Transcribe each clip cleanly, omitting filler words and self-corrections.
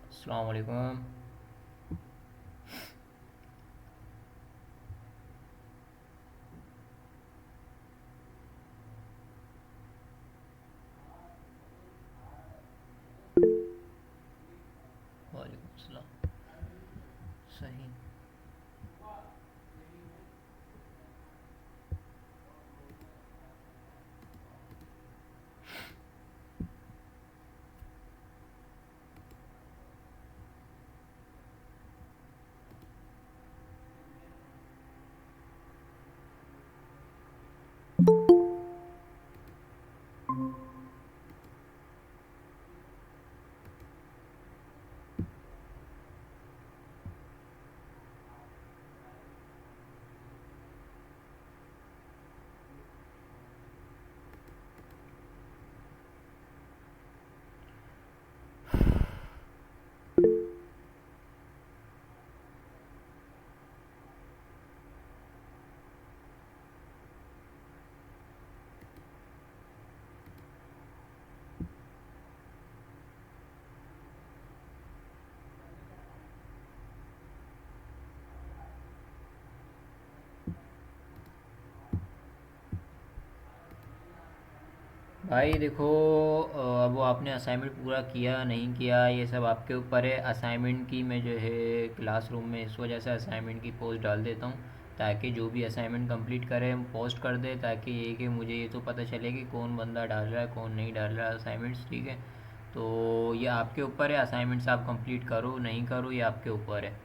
अस्सलाम वालेकुम। वालेकुम अस्सलाम। सही। भाई देखो, अब वो आपने असाइनमेंट पूरा किया नहीं किया ये सब आपके ऊपर है। असाइनमेंट की मैं जो है क्लासरूम में इस वजह से असाइनमेंट की पोस्ट डाल देता हूँ ताकि जो भी असाइनमेंट कंप्लीट करे हम पोस्ट कर दे, ताकि ये कि मुझे ये तो पता चले कि कौन बंदा डाल रहा है कौन नहीं डाल रहा है असाइनमेंट्स। ठीक है, तो ये आपके ऊपर है। असाइनमेंट्स आप कंप्लीट करो नहीं करो ये आपके ऊपर है।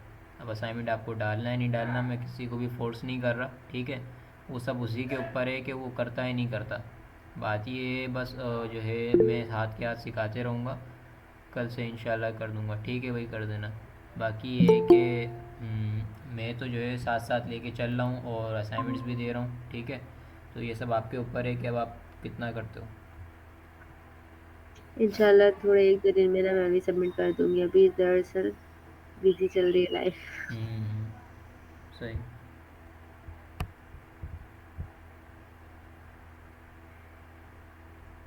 अब असाइनमेंट आपको डालना है नहीं डालना, मैं किसी को भी फोर्स नहीं कर रहा। ठीक है, वो सब उसी के ऊपर है कि वो करता है नहीं करता। बात ये बस जो है मैं हाथ के हाथ सिखाते रहूँगा, कल से इंशाल्लाह कर दूँगा। ठीक है भाई, कर देना। बाकी ये है कि मैं तो जो है साथ साथ लेके चल रहा हूँ और असाइनमेंट्स भी दे रहा हूँ। ठीक है, तो ये सब आपके ऊपर है कि अब आप कितना करते हो। इंशाल्लाह थोड़े 1-2 दिन में ना मैं भी सबमिट कर दूँगी। अभी दरअसल बिज़ी चल रही है लाइफ़। हम्म, सही।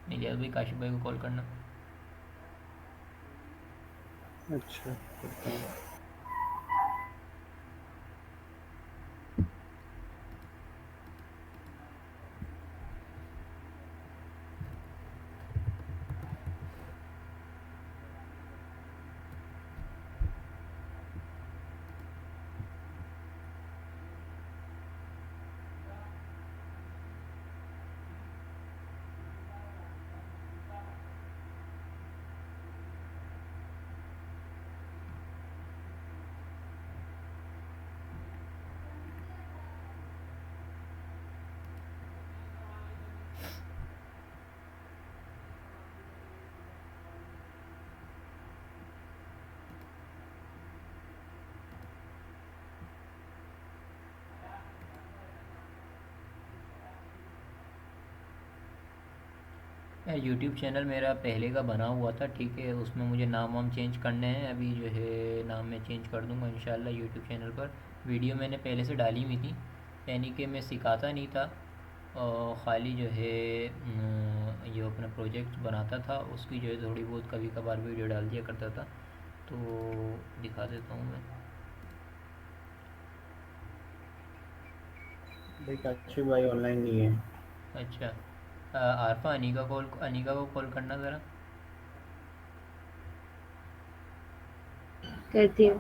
इलियास भाई काशिफ भाई को कॉल करना। अच्छा, करता हूँ। यार यूट्यूब चैनल मेरा पहले का बना हुआ था। ठीक है, उसमें मुझे नाम वाम चेंज करने हैं। अभी जो है नाम मैं चेंज कर दूंगा इंशाल्लाह यूट्यूब चैनल पर। वीडियो मैंने पहले से डाली हुई थी, यानी कि मैं सिखाता नहीं था और ख़ाली जो है ये अपना प्रोजेक्ट बनाता था, उसकी जो है थोड़ी बहुत कभी कभार वीडियो डाल दिया करता था। तो दिखा देता हूँ मैं। भाई काशिफ भाई ऑनलाइन नहीं है। अच्छा, आरफा अनिका को कॉल करना ज़रा। करती हूँ।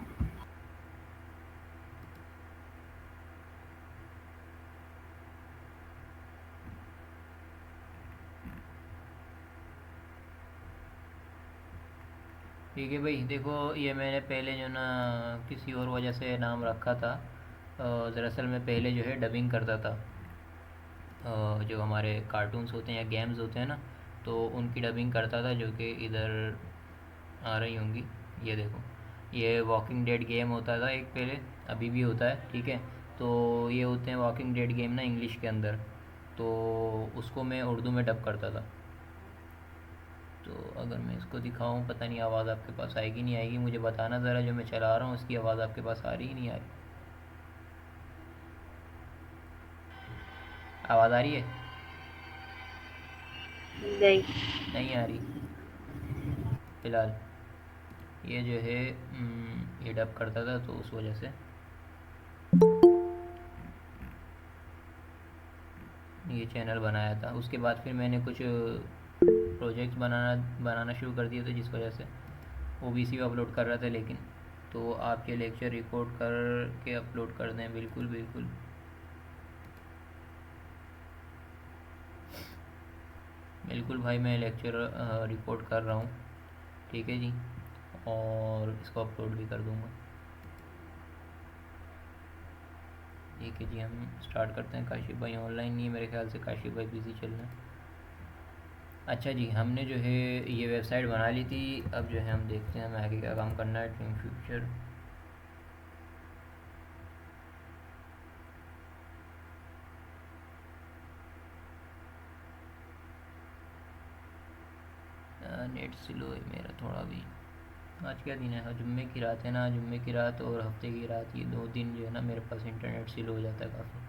ठीक है भाई, देखो ये मैंने पहले जो ना किसी और वजह से नाम रखा था। दरअसल मैं पहले जो है डबिंग करता था। जो हमारे कार्टून्स होते हैं या गेम्स होते हैं ना, तो उनकी डबिंग करता था, जो कि इधर आ रही होंगी। ये देखो, ये वॉकिंग डेड गेम होता था एक पहले, अभी भी होता है। ठीक है, तो ये होते हैं वॉकिंग डेड गेम ना इंग्लिश के अंदर, तो उसको मैं उर्दू में डब करता था। तो अगर मैं इसको दिखाऊं, पता नहीं आवाज़ आपके पास आएगी नहीं आएगी, मुझे बताना ज़रा। जो मैं चला रहा हूँ उसकी आवाज़ आपके पास आ रही नहीं आ रही? आवाज़ आ रही है? नहीं। नहीं आ रही? फ़िलहाल ये जो है ये डब करता था, तो उस वजह से ये चैनल बनाया था। उसके बाद फिर मैंने कुछ प्रोजेक्ट्स बनाना शुरू कर दिए थे, जिस वजह से ओबीसी पे अपलोड कर रहा था। लेकिन तो आपके लेक्चर रिकॉर्ड कर के अपलोड कर दें, बिल्कुल बिल्कुल। बिल्कुल भाई, मैं लेक्चर रिकॉर्ड कर रहा हूँ, ठीक है जी, और इसको अपलोड भी कर दूँगा। ठीक है जी, हम स्टार्ट करते हैं। काशिफ भाई ऑनलाइन नहीं है मेरे ख्याल से, काशिफ भाई बिज़ी चल रहे हैं। अच्छा जी, हमने जो है ये वेबसाइट बना ली थी। अब जो है हम देखते हैं हमें आगे क्या काम करना है इन फ्यूचर। नेट स्लो है मेरा थोड़ा भी। आज क्या दिन है? जुम्मे की रात है ना, जुम्मे की रात और हफ्ते की रात, ये 2 दिन जो है ना मेरे पास इंटरनेट स्लो हो जाता है काफ़ी।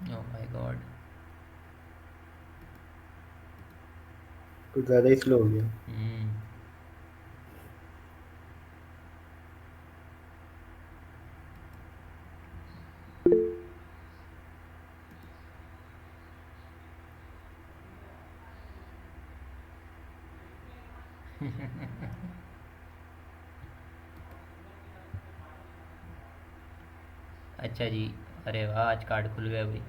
Oh my God. कुछ ज़्यादा ही स्लो हो गया। हम्म। अच्छा जी। अरे वाह, आज कार्ड खुल गया भाई।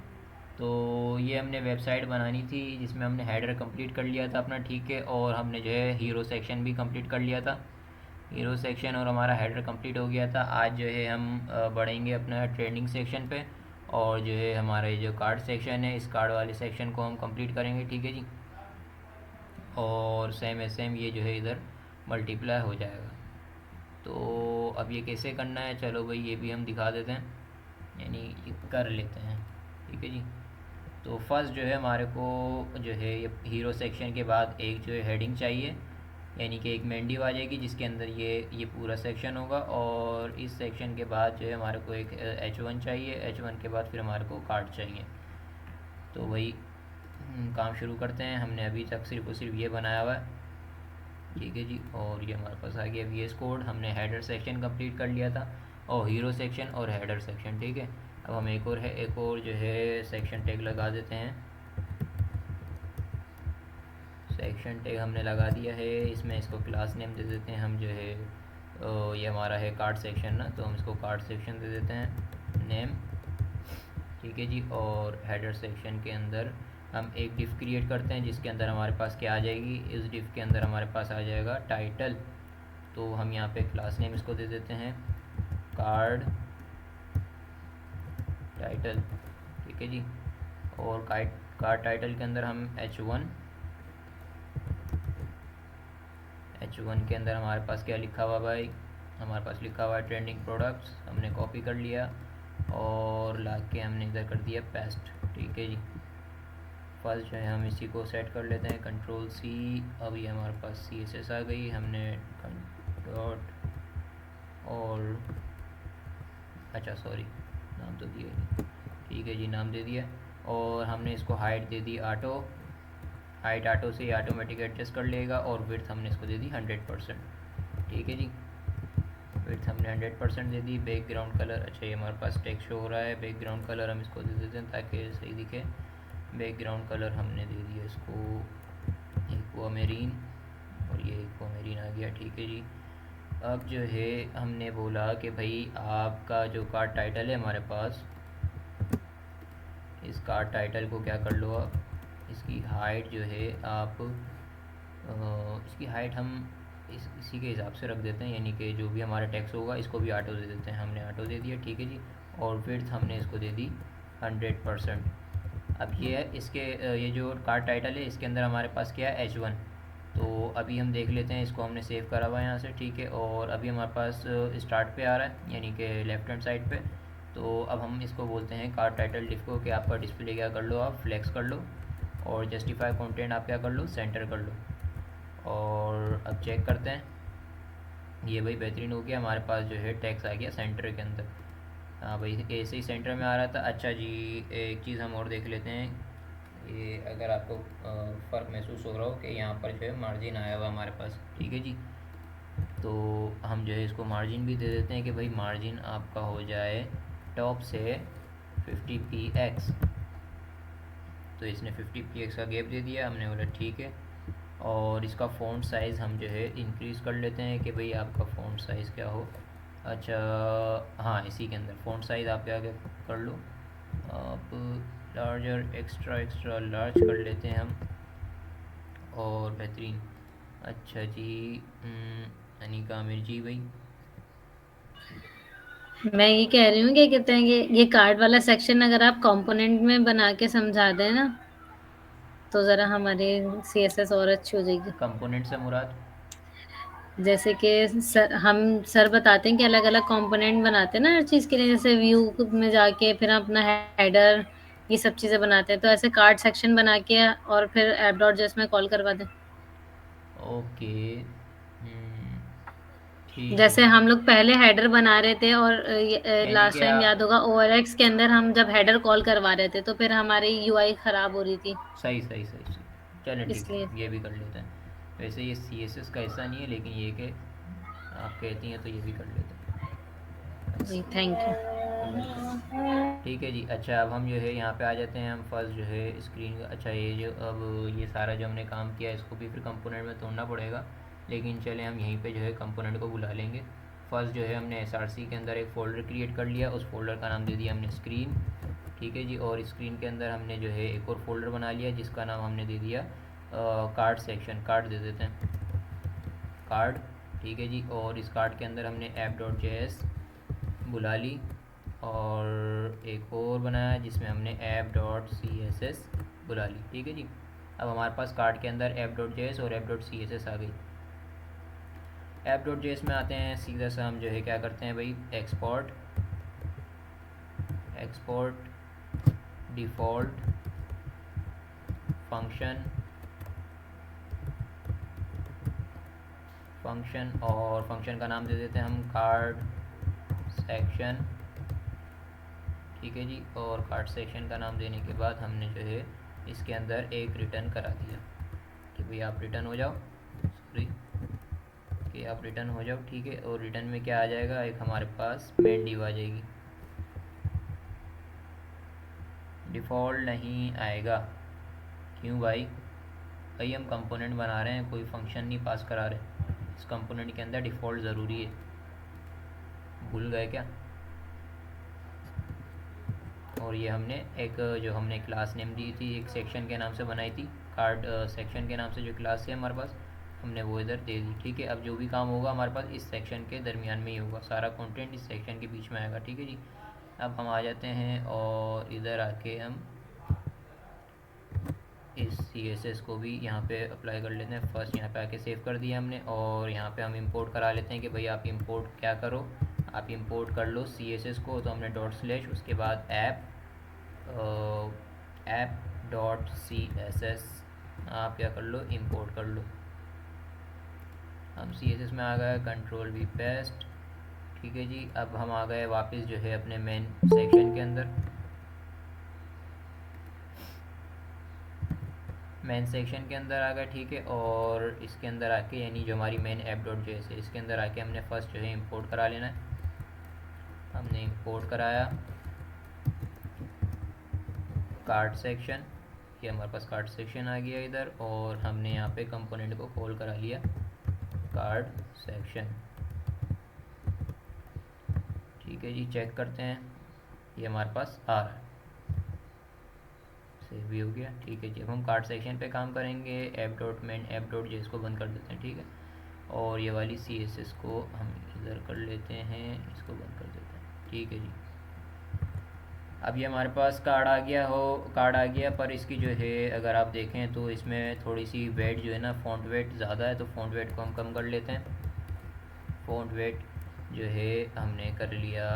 तो ये हमने वेबसाइट बनानी थी जिसमें हमने हेडर कंप्लीट कर लिया था अपना, ठीक है, और हमने जो है हीरो सेक्शन भी कंप्लीट कर लिया था। हीरो सेक्शन और हमारा हेडर कंप्लीट हो गया था। आज जो है हम बढ़ेंगे अपना ट्रेंडिंग सेक्शन पे, और जो है हमारा ये जो कार्ड सेक्शन है, इस कार्ड वाले सेक्शन को हम कंप्लीट करेंगे, ठीक है जी। और सेम एस सेम ये जो है इधर मल्टीप्लाई हो जाएगा। तो अब ये कैसे करना है, चलो भाई ये भी हम दिखा देते हैं, यानी ये कर लेते हैं, ठीक है जी। तो फर्स्ट जो है हमारे को जो है ये हीरो सेक्शन के बाद एक जो है हेडिंग चाहिए, यानी कि एक मेन डिव आ जाएगी जिसके अंदर ये पूरा सेक्शन होगा। और इस सेक्शन के बाद जो है हमारे को एक H1 चाहिए। H1 के बाद फिर हमारे को कार्ड चाहिए। तो वही काम शुरू करते हैं। हमने अभी तक सिर्फ और सिर्फ ये बनाया हुआ है, ठीक है जी। और ये हमारे पास आ गया VS कोड। हमने हेडर सेक्शन कंप्लीट कर लिया था, और हीरो सेक्शन और हेडर सेक्शन, ठीक है। अब हम एक और जो है सेक्शन टैग लगा देते हैं। सेक्शन टैग हमने लगा दिया है, इसमें इसको क्लास नेम दे देते हैं हम, जो है ये हमारा है कार्ड सेक्शन ना, तो हम इसको कार्ड सेक्शन दे देते हैं नेम, ठीक है जी। और हेडर सेक्शन के अंदर हम एक डिफ क्रिएट करते हैं जिसके अंदर हमारे पास क्या आ जाएगी, इस डिफ के अंदर हमारे पास आ जाएगा टाइटल। तो हम यहाँ पे क्लास नेम इसको दे देते हैं कार्ड टाइटल, ठीक है जी। और कार्ड टाइटल के अंदर हम H1 के अंदर हमारे पास क्या लिखा हुआ भाई, हमारे पास लिखा हुआ है ट्रेंडिंग प्रोडक्ट्स। हमने कॉपी कर लिया और ला के हमने इधर कर दिया पेस्ट, ठीक है जी। फर्स्ट जो है हम इसी को सेट कर लेते हैं, Ctrl+C। अभी हमारे पास CSS आ गई। हमने डॉट और अच्छा सॉरी, नाम तो दिया ही, ठीक है जी, नाम दे दिया। और हमने इसको हाइट दे दी ऑटो, हाइट ऑटो से ऑटोमेटिक एडजस्ट कर लेगा। और विड्थ हमने इसको दे दी 100%, ठीक है जी। विड्थ हमने 100% दे दी। बैकग्राउंड कलर, अच्छा ये हमारे पास टेक्स्ट शो हो रहा है, बैकग्राउंड कलर हम इसको दे देते हैं ताकि सही दिखे। बैकग्राउंड कलर हमने दे दिया इसको एक्वामेरीन, और ये एक्वामेरीन आ गया, ठीक है जी। अब जो है हमने बोला कि भाई आपका जो कार्ड टाइटल है हमारे पास, इस कार्ड टाइटल को क्या कर लो आप, इसकी हाइट जो है आप इसकी हाइट हम इसी के हिसाब से रख देते हैं, यानी कि जो भी हमारा टेक्स्ट होगा इसको भी ऑटो दे देते हैं। हमने ऑटो दे दिया, ठीक है जी। और विड्थ हमने इसको दे दी 100%। अब ये है इसके ये जो कार्ड टाइटल है इसके अंदर हमारे पास क्या है, H1। तो अभी हम देख लेते हैं, इसको हमने सेव करा हुआ है यहाँ से, ठीक है। और अभी हमारे पास स्टार्ट पे आ रहा है, यानी कि लेफ्ट हैंड साइड पे। तो अब हम इसको बोलते हैं कार्ड टाइटल डिफ को कि आपका डिस्प्ले क्या कर लो, आप फ्लेक्स कर लो, और जस्टिफाई कंटेंट आप क्या कर लो, सेंटर कर लो। और अब चेक करते हैं, ये भाई बेहतरीन हो गया, हमारे पास जो है टैक्स आ गया सेंटर के अंदर। हाँ भाई ऐसे ही सेंटर में आ रहा था। अच्छा जी, एक चीज़ हम और देख लेते हैं। ये अगर आपको फ़र्क महसूस हो रहा हो कि यहाँ पर जो है मार्जिन आया हुआ हमारे पास, ठीक है जी। तो हम जो है इसको मार्जिन भी दे देते हैं कि भाई मार्जिन आपका हो जाए टॉप से 50 px। तो इसने 50 px का गैप दे दिया, हमने बोला ठीक है। और इसका फ़ॉन्ट साइज़ हम जो है इंक्रीज़ कर लेते हैं कि भाई आपका फ़ॉन्ट साइज़ क्या हो। अच्छा, हाँ इसी के अंदर फ़ॉन्ट साइज़ आप क्या क्या कर लो आप, लार्जर एक्स्ट्रा एक्स्ट्रा लार्ज कर लेते हैं हम, और बेहतरीन। अच्छा जी, अनिका आमिर जी भाई। मैं ये कह रही हूँ, क्या कहते हैं, ये कार्ड वाला सेक्शन अगर आप कंपोनेंट में बना के समझा दें ना, तो जरा हमारी सीएसएस और अच्छी हो जाएगी। कंपोनेंट से मुराद? जैसे कि सर बताते हैं कि अलग अलग कंपोनेंट बनाते हैं ना हर चीज के लिए, जैसे व्यू में जाके फिर हम अपना हेडर ये सब चीजें बनाते हैं, तो ऐसे कार्ड सेक्शन बना के और फिर ऐप डॉट जेएस में कॉल करवा दें। ओके, ठीक जैसे है। हम लोग पहले हेडर बना रहे थे और यानी लास्ट कि टाइम आप, याद होगा ओएलएक्स के अंदर हम जब हेडर कॉल करवा रहे थे तो फिर हमारी यूआई खराब हो रही थी, सही सही सही सही, चलें ठीक इसलिए। है, ये भी कर लेते हैं। वैसे ये सी एस एस का हिस्सा नहीं है, लेकिन ये कि आप कहती हैं तो ये भी कर लेते हैं। जी थैंक यू। वेलकम। ठीक है जी। अच्छा, अब हम जो है यहाँ पे आ जाते हैं। हम फर्स्ट जो है स्क्रीन, अच्छा ये जो अब ये सारा जो हमने काम किया इसको भी फिर कंपोनेंट में तोड़ना पड़ेगा, लेकिन चले हम यहीं पे जो है कंपोनेंट को बुला लेंगे। फर्स्ट जो है हमने एस के अंदर एक फ़ोल्डर क्रिएट कर लिया, उस फोल्डर का नाम दे दिया हमने स्क्रीन, ठीक है जी। और स्क्रीन के अंदर हमने जो है एक और फोल्डर बना लिया जिसका नाम हमने दे दिया कार्ड सेक्शन, कार्ड दे देते हैं, कार्ड, ठीक है जी। और इस कार्ड के अंदर हमने ऐप डॉट जे बुला ली, और एक और बनाया जिसमें हमने app dot C S S बुला ली, ठीक है जी। अब हमारे पास कार्ड के अंदर ऐप डॉट जे एस और app dot C S S आ गई। ऐप डॉट जे एस में आते हैं, सीधा सा हम जो है क्या करते हैं भाई, export, export default function, function, और फंक्शन का नाम दे देते हैं हम कार्ड सेक्शन, ठीक है जी। और कार्ड सेक्शन का नाम देने के बाद हमने जो है इसके अंदर एक रिटर्न करा दिया कि भाई आप रिटर्न हो जाओ, सॉरी कि आप रिटर्न हो जाओ, ठीक है। और रिटर्न में क्या आ जाएगा, एक हमारे पास मेन डिव आ जाएगी, डिफ़ॉल्ट नहीं आएगा। क्यों भाई? भाई हम कंपोनेंट बना रहे हैं, कोई फंक्शन नहीं पास करा रहे, इस कंपोनेंट के अंदर डिफ़ॉल्ट ज़रूरी है, भूल गए क्या? और ये हमने एक जो हमने क्लास नेम दी थी, एक सेक्शन के नाम से बनाई थी, कार्ड सेक्शन के नाम से जो क्लास है हमारे पास, हमने वो इधर दे दी, ठीक है। अब जो भी काम होगा हमारे पास इस सेक्शन के दरमियान में ही होगा, सारा कंटेंट इस सेक्शन के बीच में आएगा, ठीक है जी। अब हम आ जाते हैं और इधर आके हम इस सी एस एस को भी यहाँ पे अप्लाई कर लेते हैं। फर्स्ट यहाँ पे आके सेव कर दिया हमने, और यहाँ पे हम इंपोर्ट करा लेते हैं कि भाई आप इंपोर्ट क्या करो, आप इंपोर्ट कर लो सी एस एस को। तो हमने डॉट स्लैश उसके बाद app app dot C S S आप क्या कर लो, इंपोर्ट कर लो। हम सी एस एस में आ गए, कंट्रोल वी पेस्ट, ठीक है जी। अब हम आ गए वापस जो है अपने मेन सेक्शन के अंदर, मेन सेक्शन के अंदर आ गए, ठीक है। और इसके अंदर आके यानी जो हमारी मेन ऐप डॉट जे है इसके अंदर आके हमने फर्स्ट जो है इंपोर्ट करा लेना है। हमने इंपोर्ट कराया कार्ड सेक्शन, ये हमारे पास कार्ड सेक्शन आ गया इधर, और हमने यहाँ पे कंपोनेंट को कॉल करा लिया कार्ड सेक्शन, ठीक है जी। चेक करते हैं, ये हमारे पास आ रहा है, सेव भी हो गया, ठीक है जी। अब हम कार्ड सेक्शन पे काम करेंगे, app dot main app dot जे को बंद कर देते हैं, ठीक है। और ये वाली सी एस एस को हम इधर कर लेते हैं, इसको बंद कर देते हैं, ठीक है जी। अब ये हमारे पास कार्ड आ गया हो, कार्ड आ गया, पर इसकी जो है अगर आप देखें तो इसमें थोड़ी सी वेट जो है ना, फ़ॉन्ट वेट ज़्यादा है, तो फ़ॉन्ट वेट को हम कम कर लेते हैं। फ़ॉन्ट वेट जो है हमने कर लिया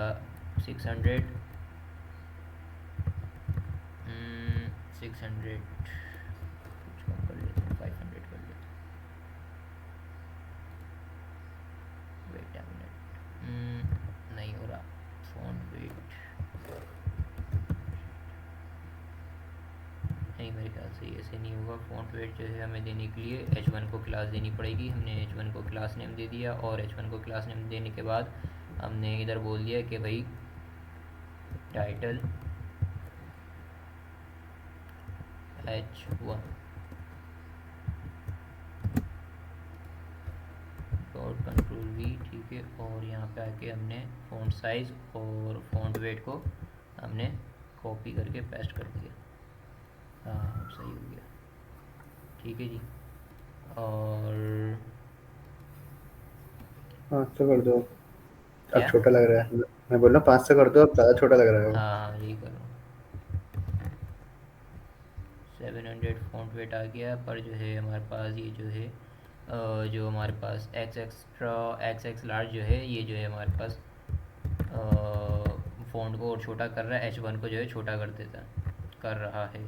600, 600 कुछ कम कर लेते हैं, 500 कर लेते हैं, नहीं हो रहा फ़ॉन्ट वेट, नहीं मेरे ख्याल से ऐसे नहीं होगा। फ़ॉन्ट वेट जो है हमें देने के लिए h1 को क्लास देनी पड़ेगी। हमने h1 को क्लास नेम दे दिया और h1 को क्लास नेम देने के बाद हमने इधर बोल दिया कि भाई title h1 dot control v, ठीक है। और यहाँ पे आके हमने फ़ॉन्ट साइज़ और फ़ॉन्ट वेट को हमने कॉपी करके पेस्ट कर दिया। हाँ अब सही हो गया, ठीक है जी। और 500 कर दो, अब क्या? छोटा लग रहा है। मैं बोल रहा हूँ 500 कर दो, अब ज़्यादा छोटा लग रहा है वो। हाँ यही कर रहा हूँ। 700 फ़ॉन्ट वेट आ गया, पर जो है हमारे पास ये जो है जो हमारे पास एक्स लार्ज जो है, ये जो है हमारे पास फ़ॉन्ट को और छोटा कर रहा है, h1 को जो है छोटा कर देता कर रहा है।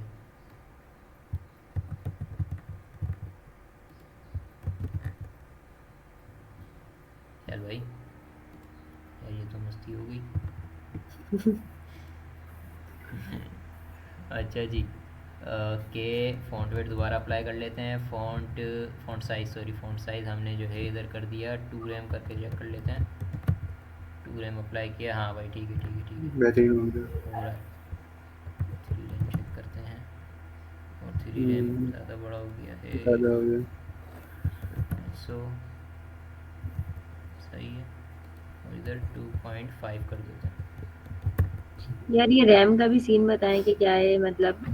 चल भाई यार ये तो मस्ती हो गई। अच्छा जी, के फ़ॉन्ट वेट दोबारा अप्लाई कर लेते हैं। फ़ॉन्ट साइज़ हमने जो है इधर कर दिया 2 रैम करके चेक कर लेते हैं। 2 रैम अप्लाई किया, हाँ भाई ठीक है ठीक है ठीक है, बेहतरीन हो गया। हो रहा है। 3 रैम चेक करते हैं और 3 रैम हम्म, ज़्यादा बड़ा हो गया है, ज़्यादा हो गया। सो सही है। और इधर 2.5 कर देते हैं। यार ये रैम का भी सीन बताएं कि क्या है मतलब।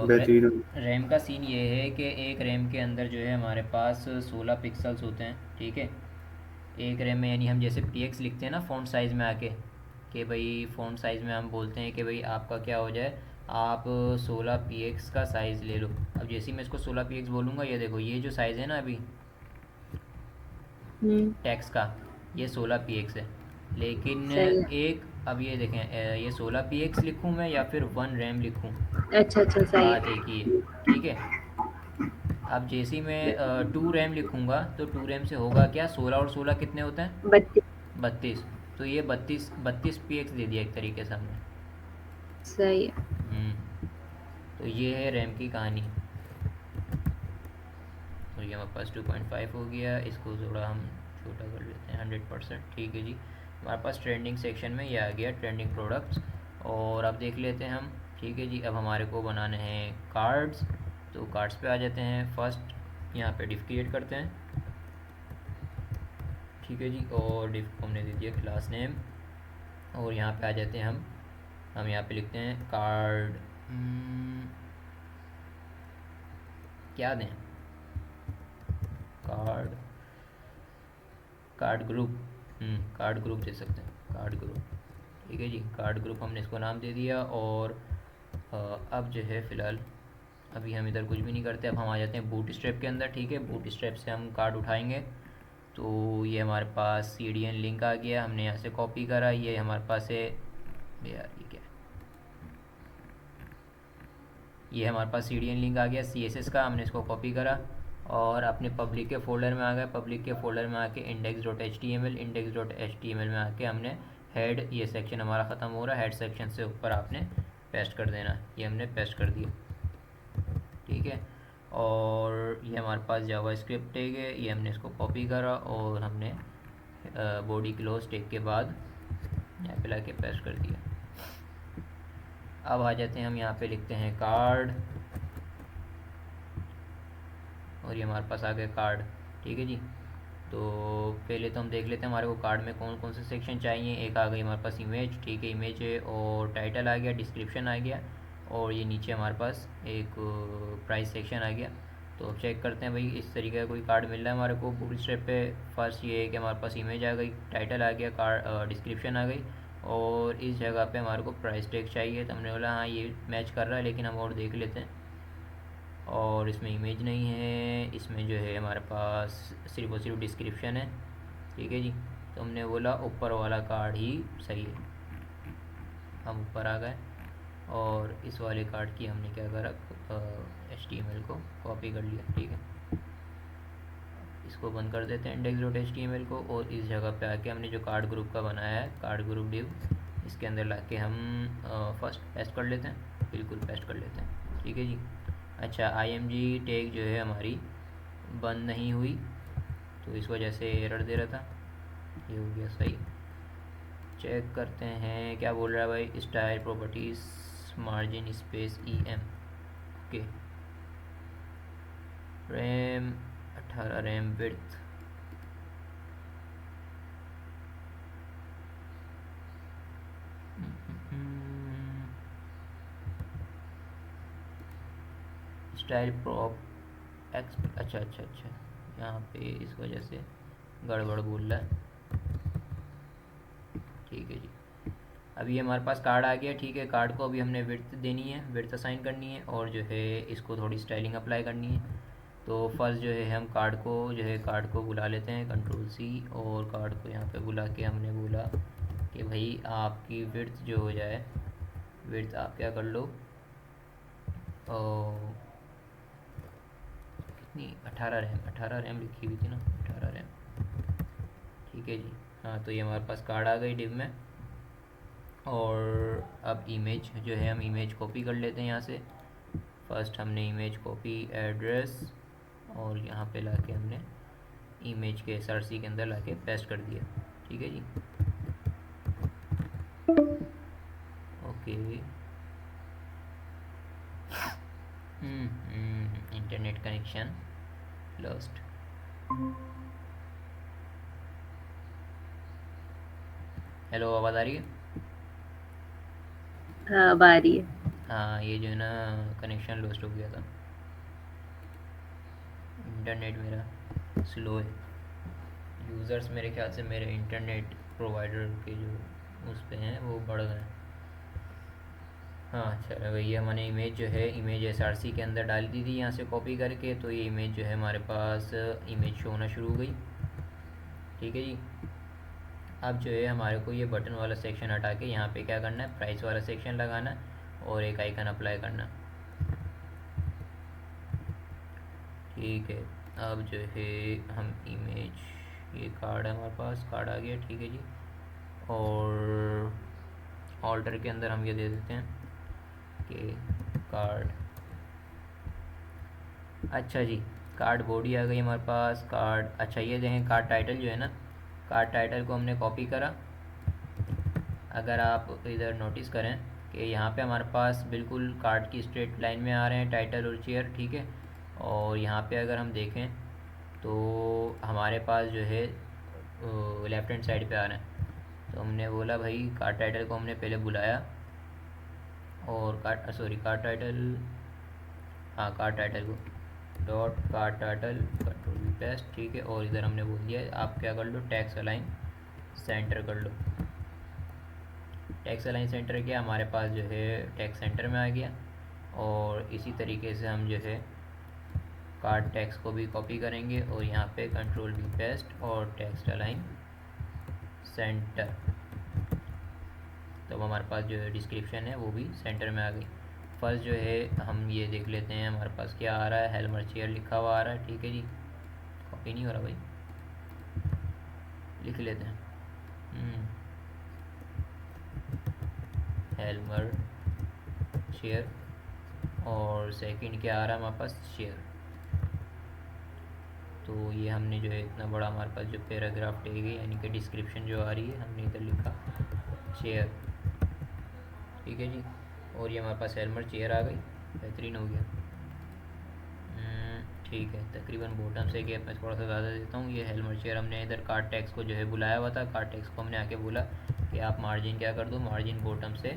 बेहतरीन हो गया। रैम का सीन ये है कि एक रैम के अंदर जो है हमारे पास 16 पिक्सल्स होते हैं, ठीक है। एक रैम में यानी हम जैसे px लिखते हैं ना फ़ॉन्ट साइज़ में आके, कि भाई फ़ॉन्ट साइज़ में हम बोलते हैं कि भाई आपका क्या हो जाए, आप 16 px का साइज़ ले लो। अब जैसे ही मैं इसको 16 px बोलूँगा, ये देखो ये जो साइज़ है ना अभी हम्म, टैक्स का, ये 16 px है। लेकिन सही है। एक अब ये देखें, ये 16 px लिखूँ मैं या फिर 1 रैम लिखूँ, अच्छा अच्छा, सही बात है। एक ही है, ठीक है। अब जैसे ही मैं 2 रैम लिखूँगा तो 2 रैम से होगा क्या, 16 और 16 कितने होते हैं, 32, 32। तो ये 32 px दे दिया एक तरीके से हमने। सही है। तो ये है रैम की कहानी। और ये हमारे पास 2.5 हो गया, इसको थोड़ा हम छोटा कर लेते हैं 100%, ठीक है जी। हमारे पास ट्रेंडिंग सेक्शन में ये आ गया ट्रेंडिंग प्रोडक्ट्स। और अब देख लेते हैं हम, ठीक है जी। अब हमारे को बनाने हैं कार्ड्स, तो कार्ड्स पे आ जाते हैं। फर्स्ट यहाँ पे डिफ क्रिएट करते हैं, ठीक है जी। और डिफ को हमने दे दिया क्लास नेम, और यहाँ पे आ जाते हैं हम यहाँ पे लिखते हैं कार्ड, क्या दें, card card group, card group दे सकते हैं, कार्ड ग्रुप, ठीक है जी। कार्ड ग्रुप हमने इसको नाम दे दिया। और अब जो है फ़िलहाल अभी हम इधर कुछ भी नहीं करते, अब हम आ जाते हैं बूट स्ट्रैप के अंदर, ठीक है। बूट स्ट्रैप से हम कार्ड उठाएंगे, तो ये हमारे पास CDN लिंक आ गया, हमने यहाँ से कॉपी करा, ये हमारे पास है यार, ये क्या है, ये हमारे पास CDN लिंक आ गया CSS का, हमने इसको कॉपी करा और अपने पब्लिक के फ़ोल्डर में आ गए। पब्लिक के फ़ोल्डर में आके index.html में आके हमने हेड, ये सेक्शन हमारा ख़त्म हो रहा है, हेड सेक्शन से ऊपर आपने पेस्ट कर देना, ये हमने पेस्ट कर दिया, ठीक है। और ये हमारे पास जावास्क्रिप्ट टैग है, ये हमने इसको कॉपी करा और हमने बॉडी क्लोज टैग के बाद यहाँ पे ला के पेस्ट कर दिया। अब आ जाते हैं हम यहाँ पे लिखते हैं कार्ड, और ये हमारे पास आ गया कार्ड, ठीक है जी। तो पहले तो हम देख लेते हैं हमारे को कार्ड में कौन कौन से सेक्शन चाहिए। एक आ गई हमारे पास इमेज, ठीक है, इमेज है, और टाइटल आ गया, डिस्क्रिप्शन आ गया, और ये नीचे हमारे पास एक प्राइस सेक्शन आ गया। तो अब चेक करते हैं भाई इस तरीके का कोई कार्ड मिल रहा है हमारे को बूटस्ट्रैप पे। फर्स्ट ये है कि हमारे पास इमेज आ गई, टाइटल आ गया, कार्ड डिस्क्रिप्शन आ गई, और इस जगह पे हमारे को प्राइस टैग चाहिए। तो हमने बोला हाँ ये मैच कर रहा है, लेकिन हम और देख लेते हैं। और इसमें इमेज नहीं है, इसमें जो है हमारे पास सिर्फ और सिर्फ डिस्क्रिप्शन है, ठीक है जी। तो हमने बोला ऊपर वाला कार्ड ही सही है, हम ऊपर आ गए और इस वाले कार्ड की हमने क्या करा, HTML को कॉपी कर लिया, ठीक है। इसको बंद कर देते हैं index.html को, और इस जगह पे आके हमने जो कार्ड ग्रुप का बनाया है, कार्ड ग्रुप डिव, इसके अंदर लाके हम फर्स्ट पेस्ट कर लेते हैं, बिल्कुल पेस्ट कर लेते हैं। ठीक है जी। अच्छा, img टैग जो है हमारी बंद नहीं हुई, तो इस वजह से एरर दे रहा था। ये हो गया सही। चेक करते हैं क्या बोल रहा है भाई। Style properties margin space em, okay. RAM 18, RAM width style prop x, अच्छा अच्छा अच्छा, यहाँ पे इस वजह से गड़बड़ बोल रहा है। ठीक है जी। अभी हमारे पास कार्ड आ गया। ठीक है, कार्ड को अभी हमने विड्थ देनी है, विड्थ असाइन करनी है, और जो है इसको थोड़ी स्टाइलिंग अप्लाई करनी है। तो फर्स्ट जो है हम कार्ड को बुला लेते हैं, कंट्रोल-C, और कार्ड को यहाँ पे बुला के हमने बोला कि भाई आपकी विड्थ जो हो जाए, विड्थ आप क्या कर लो, और कितनी, 18 रैम लिखी हुई थी ना, 18 रैम। ठीक है जी। हाँ, तो ये हमारे पास कार्ड आ गई डिव में। और अब इमेज जो है, हम इमेज कॉपी कर लेते हैं यहाँ से। फर्स्ट हमने इमेज कॉपी एड्रेस, और यहाँ पे लाके हमने इमेज के src के अंदर लाके पेस्ट कर दिया। ठीक है जी। Okay. Internet connection lost. Hello, आवाज़ आ रही है? हाँ, अब आ रही है। हाँ, ये जो है ना कनेक्शन लॉस्ट हो गया था, इंटरनेट मेरा स्लो है। यूज़र्स मेरे ख्याल से मेरे इंटरनेट प्रोवाइडर के जो उस पे हैं वो बढ़ गए। हाँ चलो भैया, मैंने इमेज जो है, इमेज src के अंदर डाल दी थी यहाँ से कॉपी करके, तो ये इमेज जो है हमारे पास इमेज शो होना शुरू हो गई। ठीक है जी। अब जो है हमारे को ये बटन वाला सेक्शन हटा के यहाँ पे क्या करना है, प्राइस वाला सेक्शन लगाना और एक आइकन अप्लाई करना। ठीक है। अब जो है हम इमेज, ये कार्ड है हमारे पास, कार्ड आ गया। ठीक है जी। और ऑल्टर के अंदर हम ये दे देते हैं कि कार्ड, अच्छा जी, कार्ड बॉडी आ गई हमारे पास। कार्ड, अच्छा ये देखें, कार्ड टाइटल जो है ना, कार्ड टाइटल को हमने कॉपी करा। अगर आप इधर नोटिस करें कि यहाँ पे हमारे पास बिल्कुल कार्ड की स्ट्रेट लाइन में आ रहे हैं टाइटल और चेयर। ठीक है। और यहाँ पे अगर हम देखें तो हमारे पास जो है लेफ़्ट हैंड साइड पे आ रहे हैं। तो हमने बोला भाई कार्ड टाइटल को हमने पहले बुलाया, और कार्ड टाइटल, हाँ card title co dot card title control paste. ठीक है। और इधर हमने बोल दिया आप क्या कर लो, टैक्स अलाइन सेंटर कर लो। टैक्स अलाइन सेंटर किया, हमारे पास जो है टैक्स सेंटर में आ गया। और इसी तरीके से हम जो है कार्ड टैक्स को भी कॉपी करेंगे, और यहाँ पे कंट्रोल V पेस्ट और टैक्स अलाइन सेंटर, तो हमारे पास जो है डिस्क्रिप्शन है वो भी सेंटर में आ गई। फर्स्ट जो है हम ये देख लेते हैं हमारे पास क्या आ रहा है, हेलमर चेयर लिखा हुआ आ रहा है। ठीक है जी। कॉपी नहीं हो रहा भाई, लिख लेते हैं। हेलमर चेयर, और सेकंड क्या आ रहा है हमारे पास, चेयर। तो ये हमने जो है इतना बड़ा हमारे पास जो पैराग्राफ टैग है, यानी कि डिस्क्रिप्शन जो आ रही है, हमने इधर लिखा चेयर। ठीक है जी। और ये हमारे पास हेलमर चेयर आ गई, बेहतरीन हो गया। ठीक है, तकरीबन बॉटम से गैप मैं थोड़ा सा ज़्यादा देता हूँ। ये हेलमर चेयर हमने इधर कार्ड टैक्स को जो है बुलाया हुआ था, कार्ड टैक्स को हमने आके बोला कि आप मार्जिन क्या कर दो, मार्जिन बॉटम से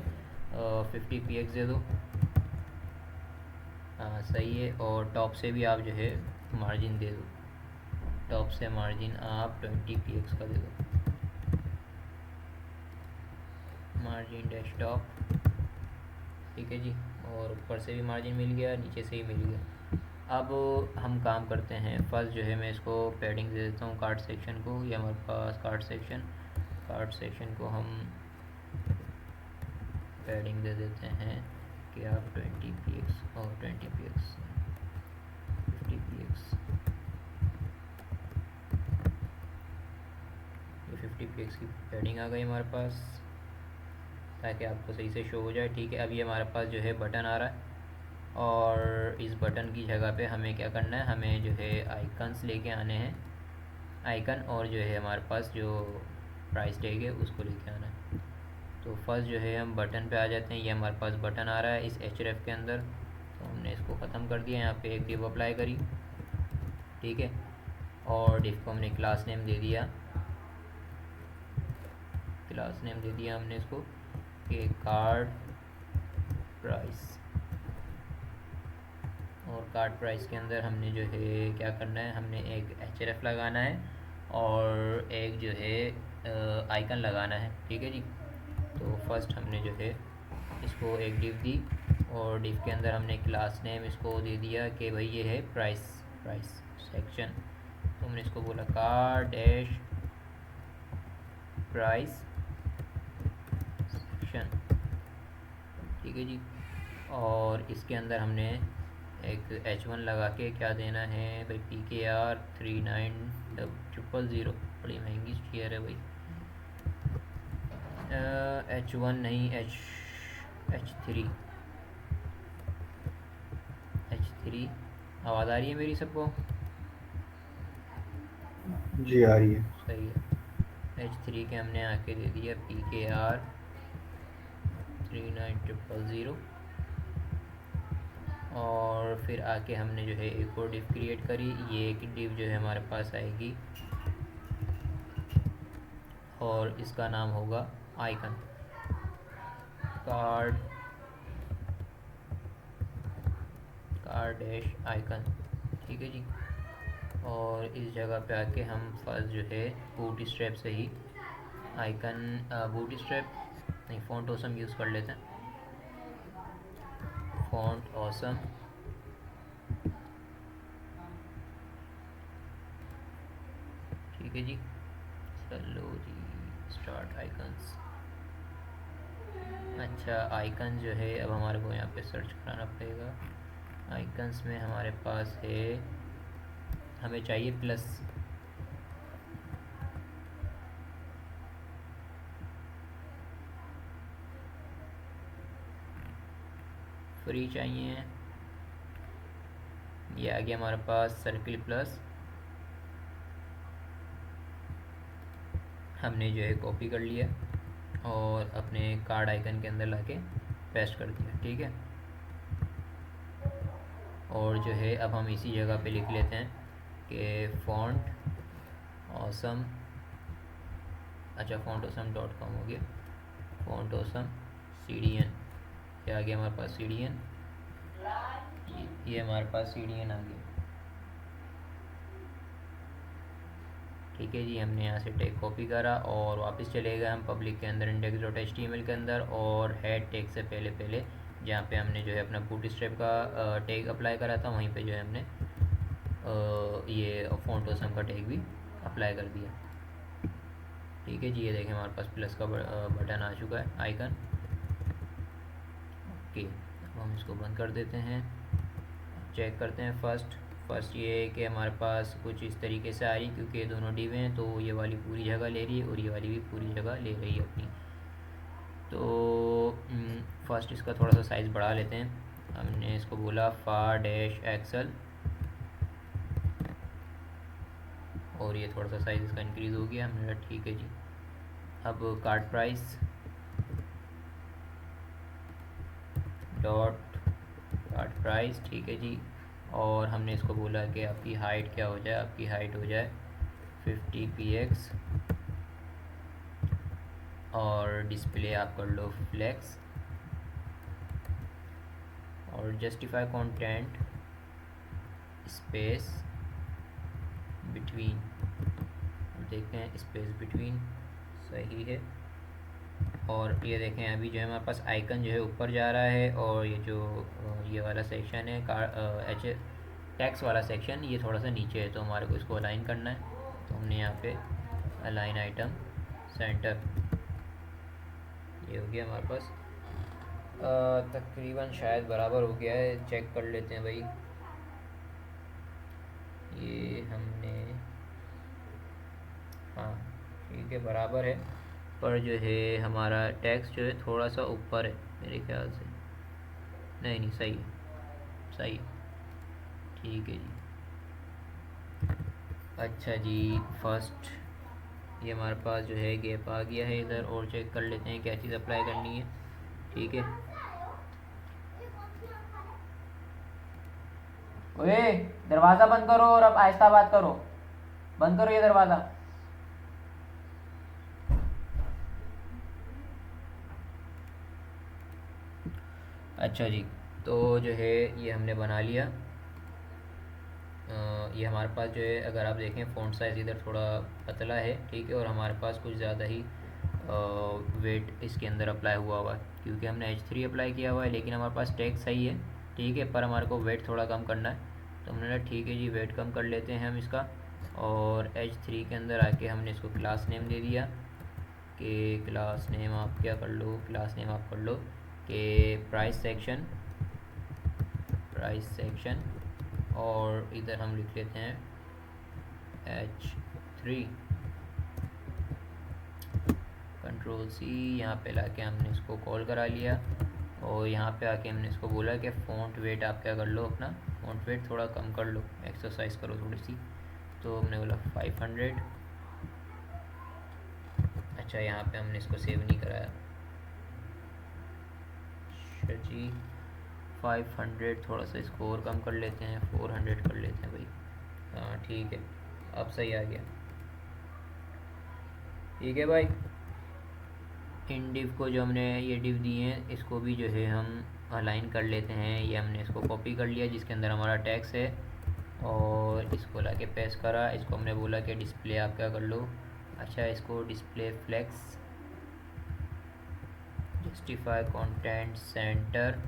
50 px दे दो। हाँ सही है। और टॉप से भी आप जो है मार्जिन दे दो, टॉप से मार्जिन आप 20 px का दे दो, मार्जिन डेस्कटॉप। ठीक है जी। और ऊपर से भी मार्जिन मिल गया, नीचे से ही मिल गया। अब हम काम करते हैं, फर्स्ट जो है मैं इसको पैडिंग दे देता हूँ कार्ड सेक्शन को। ये हमारे पास कार्ड सेक्शन को हम पैडिंग दे देते हैं कि आप 20 px और 20 px 50 px 50px की पैडिंग आ गई हमारे पास, ताकि आपको सही से शो हो जाए। ठीक है, अभी हमारे पास जो है बटन आ रहा है, और इस बटन की जगह पे हमें क्या करना है, हमें जो है आइकन्स लेके आने हैं, आइकन, और जो है हमारे पास जो प्राइस टैग है उसको लेके आना है। तो फर्स्ट जो है हम बटन पे आ जाते हैं। ये हमारे पास बटन आ रहा है इस href के अंदर, तो हमने इसको ख़त्म कर दिया। यहाँ पे एक डिव अप्लाई करी, ठीक है, और डिव को हमने क्लास नेम दे दिया, हमने इसको कि कार्ड प्राइस, और कार्ड प्राइस के अंदर हमने जो है क्या करना है, हमने एक href लगाना है और एक जो है आइकन लगाना है। ठीक है जी। तो फर्स्ट हमने जो है इसको एक डिव दी, और डिव के अंदर हमने क्लास नेम इसको दे दिया कि भाई ये है प्राइस सेक्शन। तो हमने इसको बोला कार डैश प्राइस सेक्शन, ठीक है जी। और इसके अंदर हमने एक h1 लगा के क्या देना है भाई, PKR 39000, बड़ी महंगी शेयर है भाई, H1 नहीं H3। आवाज़ आ रही है मेरी सबको? जी आ रही है। सही है। H3 के हमने आके दे दिया PKR 39000, और फिर आके हमने जो है एक और डिव क्रिएट करी। ये एक डिव जो है हमारे पास आएगी, और इसका नाम होगा आइकन, कार्ड डैश आइकन, ठीक है जी। और इस जगह पे आके हम फर्स्ट जो है बूटस्ट्रैप से ही आइकन, बूटस्ट्रैप नहीं, फ़ॉन्ट ऑसम यूज़ कर लेते हैं, फ़ॉन्ट ऑसम, ठीक है जी। चलो जी, स्टार्ट आइकन्स। अच्छा, आइकन जो है अब हमारे को यहाँ पे सर्च कराना पड़ेगा। आइकन्स में हमारे पास है, हमें चाहिए प्लस, फ्री चाहिए। ये आ गया हमारे पास सर्किल प्लस, हमने जो है कॉपी कर लिया और अपने कार्ड आइकन के अंदर लाके पेस्ट कर दिया, ठीक है। और जो है अब हम इसी जगह पे लिख लेते हैं कि फ़ॉन्ट ऑसम, अच्छा fontawesome.com हो गया, फ़ॉन्ट ऑसम CDN, ये आ गया हमारे पास CDN, ये हमारे पास CDN आ गया, ठीक है जी। हमने यहाँ से टैग कॉपी करा और वापस चले गए हम पब्लिक के अंदर index.html के अंदर, और हेड टैग से पहले जहाँ पे हमने जो है अपना बूटस्ट्रैप का टैग अप्लाई करा था, वहीं पे जो है हमने ये फ़ॉन्ट ऑसम का टैग भी अप्लाई कर दिया, ठीक है जी। ये देखें हमारे पास प्लस का बटन आ चुका है, आइकन, ओके। अब हम इसको बंद कर देते हैं, चेक करते हैं। फर्स्ट ये है कि हमारे पास कुछ इस तरीके से आ रही, क्योंकि ये दोनों डिव हैं, तो ये वाली पूरी जगह ले रही है और ये वाली भी पूरी जगह ले रही है अपनी। तो फर्स्ट इसका थोड़ा सा साइज़ बढ़ा लेते हैं। हमने इसको बोला far dash excel, और ये थोड़ा सा साइज़ इसका इंक्रीज़ हो गया, हमने कहा ठीक है जी। अब card price dot card price, ठीक है जी। और हमने इसको बोला कि आपकी हाइट क्या हो जाए, आपकी हाइट हो जाए 50px, और डिस्प्ले आप कर लो फ्लेक्स, और जस्टिफाई कंटेंट स्पेस बिटवीन, देखते हैं स्पेस बिटवीन सही है। और ये देखें अभी जो है हमारे पास आइकन जो है ऊपर जा रहा है, और ये जो ये वाला सेक्शन है टेक्स्ट वाला सेक्शन, ये थोड़ा सा नीचे है, तो हमारे को इसको अलाइन करना है। तो हमने यहाँ पे अलाइन आइटम सेंटर, ये हो गया हमारे पास, तकरीबन शायद बराबर हो गया है, चेक कर लेते हैं भाई। ये हमने, हाँ ठीक है, बराबर है, पर जो है हमारा टैक्स जो है थोड़ा सा ऊपर है मेरे ख्याल से। नहीं नहीं, सही है, सही है, ठीक है जी। अच्छा जी, फर्स्ट ये हमारे पास जो है गैप आ गया है इधर, और चेक कर लेते हैं क्या चीज़ अप्लाई करनी है। ठीक है, ओए दरवाज़ा बंद करो और अब आहिस्ता बात करो, बंद करो ये दरवाज़ा। अच्छा जी, तो जो है ये हमने बना लिया। ये हमारे पास जो है, अगर आप देखें फ़ॉन्ट साइज़ इधर थोड़ा पतला है, ठीक है, और हमारे पास कुछ ज़्यादा ही वेट इसके अंदर अप्लाई हुआ है, क्योंकि हमने H3 अप्लाई किया हुआ है, लेकिन हमारे पास टैक्स सही है, ठीक है, पर हमारे को वेट थोड़ा कम करना है। तो हमने कहा ठीक है जी, वेट कम कर लेते हैं हम इसका, और H3 के अंदर आके हमने इसको क्लास नेम दे दिया कि क्लास नेम आप क्या कर लो, क्लास नेम आप कर लो कि प्राइस सेक्शन, और इधर हम लिख लेते हैं H3, Ctrl+C, यहाँ पे लाके हमने इसको कॉल करा लिया, और यहाँ पे आके हमने इसको बोला कि फ़ॉन्ट वेट आप क्या कर लो, अपना फ़ॉन्ट वेट थोड़ा कम कर लो, एक्सरसाइज करो थोड़ी सी। तो हमने बोला 500। अच्छा, यहाँ पे हमने इसको सेव नहीं कराया। अच्छा जी, 500, थोड़ा सा इसको और कम कर लेते हैं, 400 कर लेते हैं भाई। हाँ ठीक है, अब सही आ गया। ठीक है भाई, इन डिव को जो हमने ये डिव दिए हैं, इसको भी जो है हम अलाइन कर लेते हैं। ये हमने इसको कॉपी कर लिया जिसके अंदर हमारा टैक्स है, और इसको लाके पेस्ट करा। इसको हमने बोला कि डिस्प्ले आप क्या कर लो। अच्छा, इसको display flex, justify content center,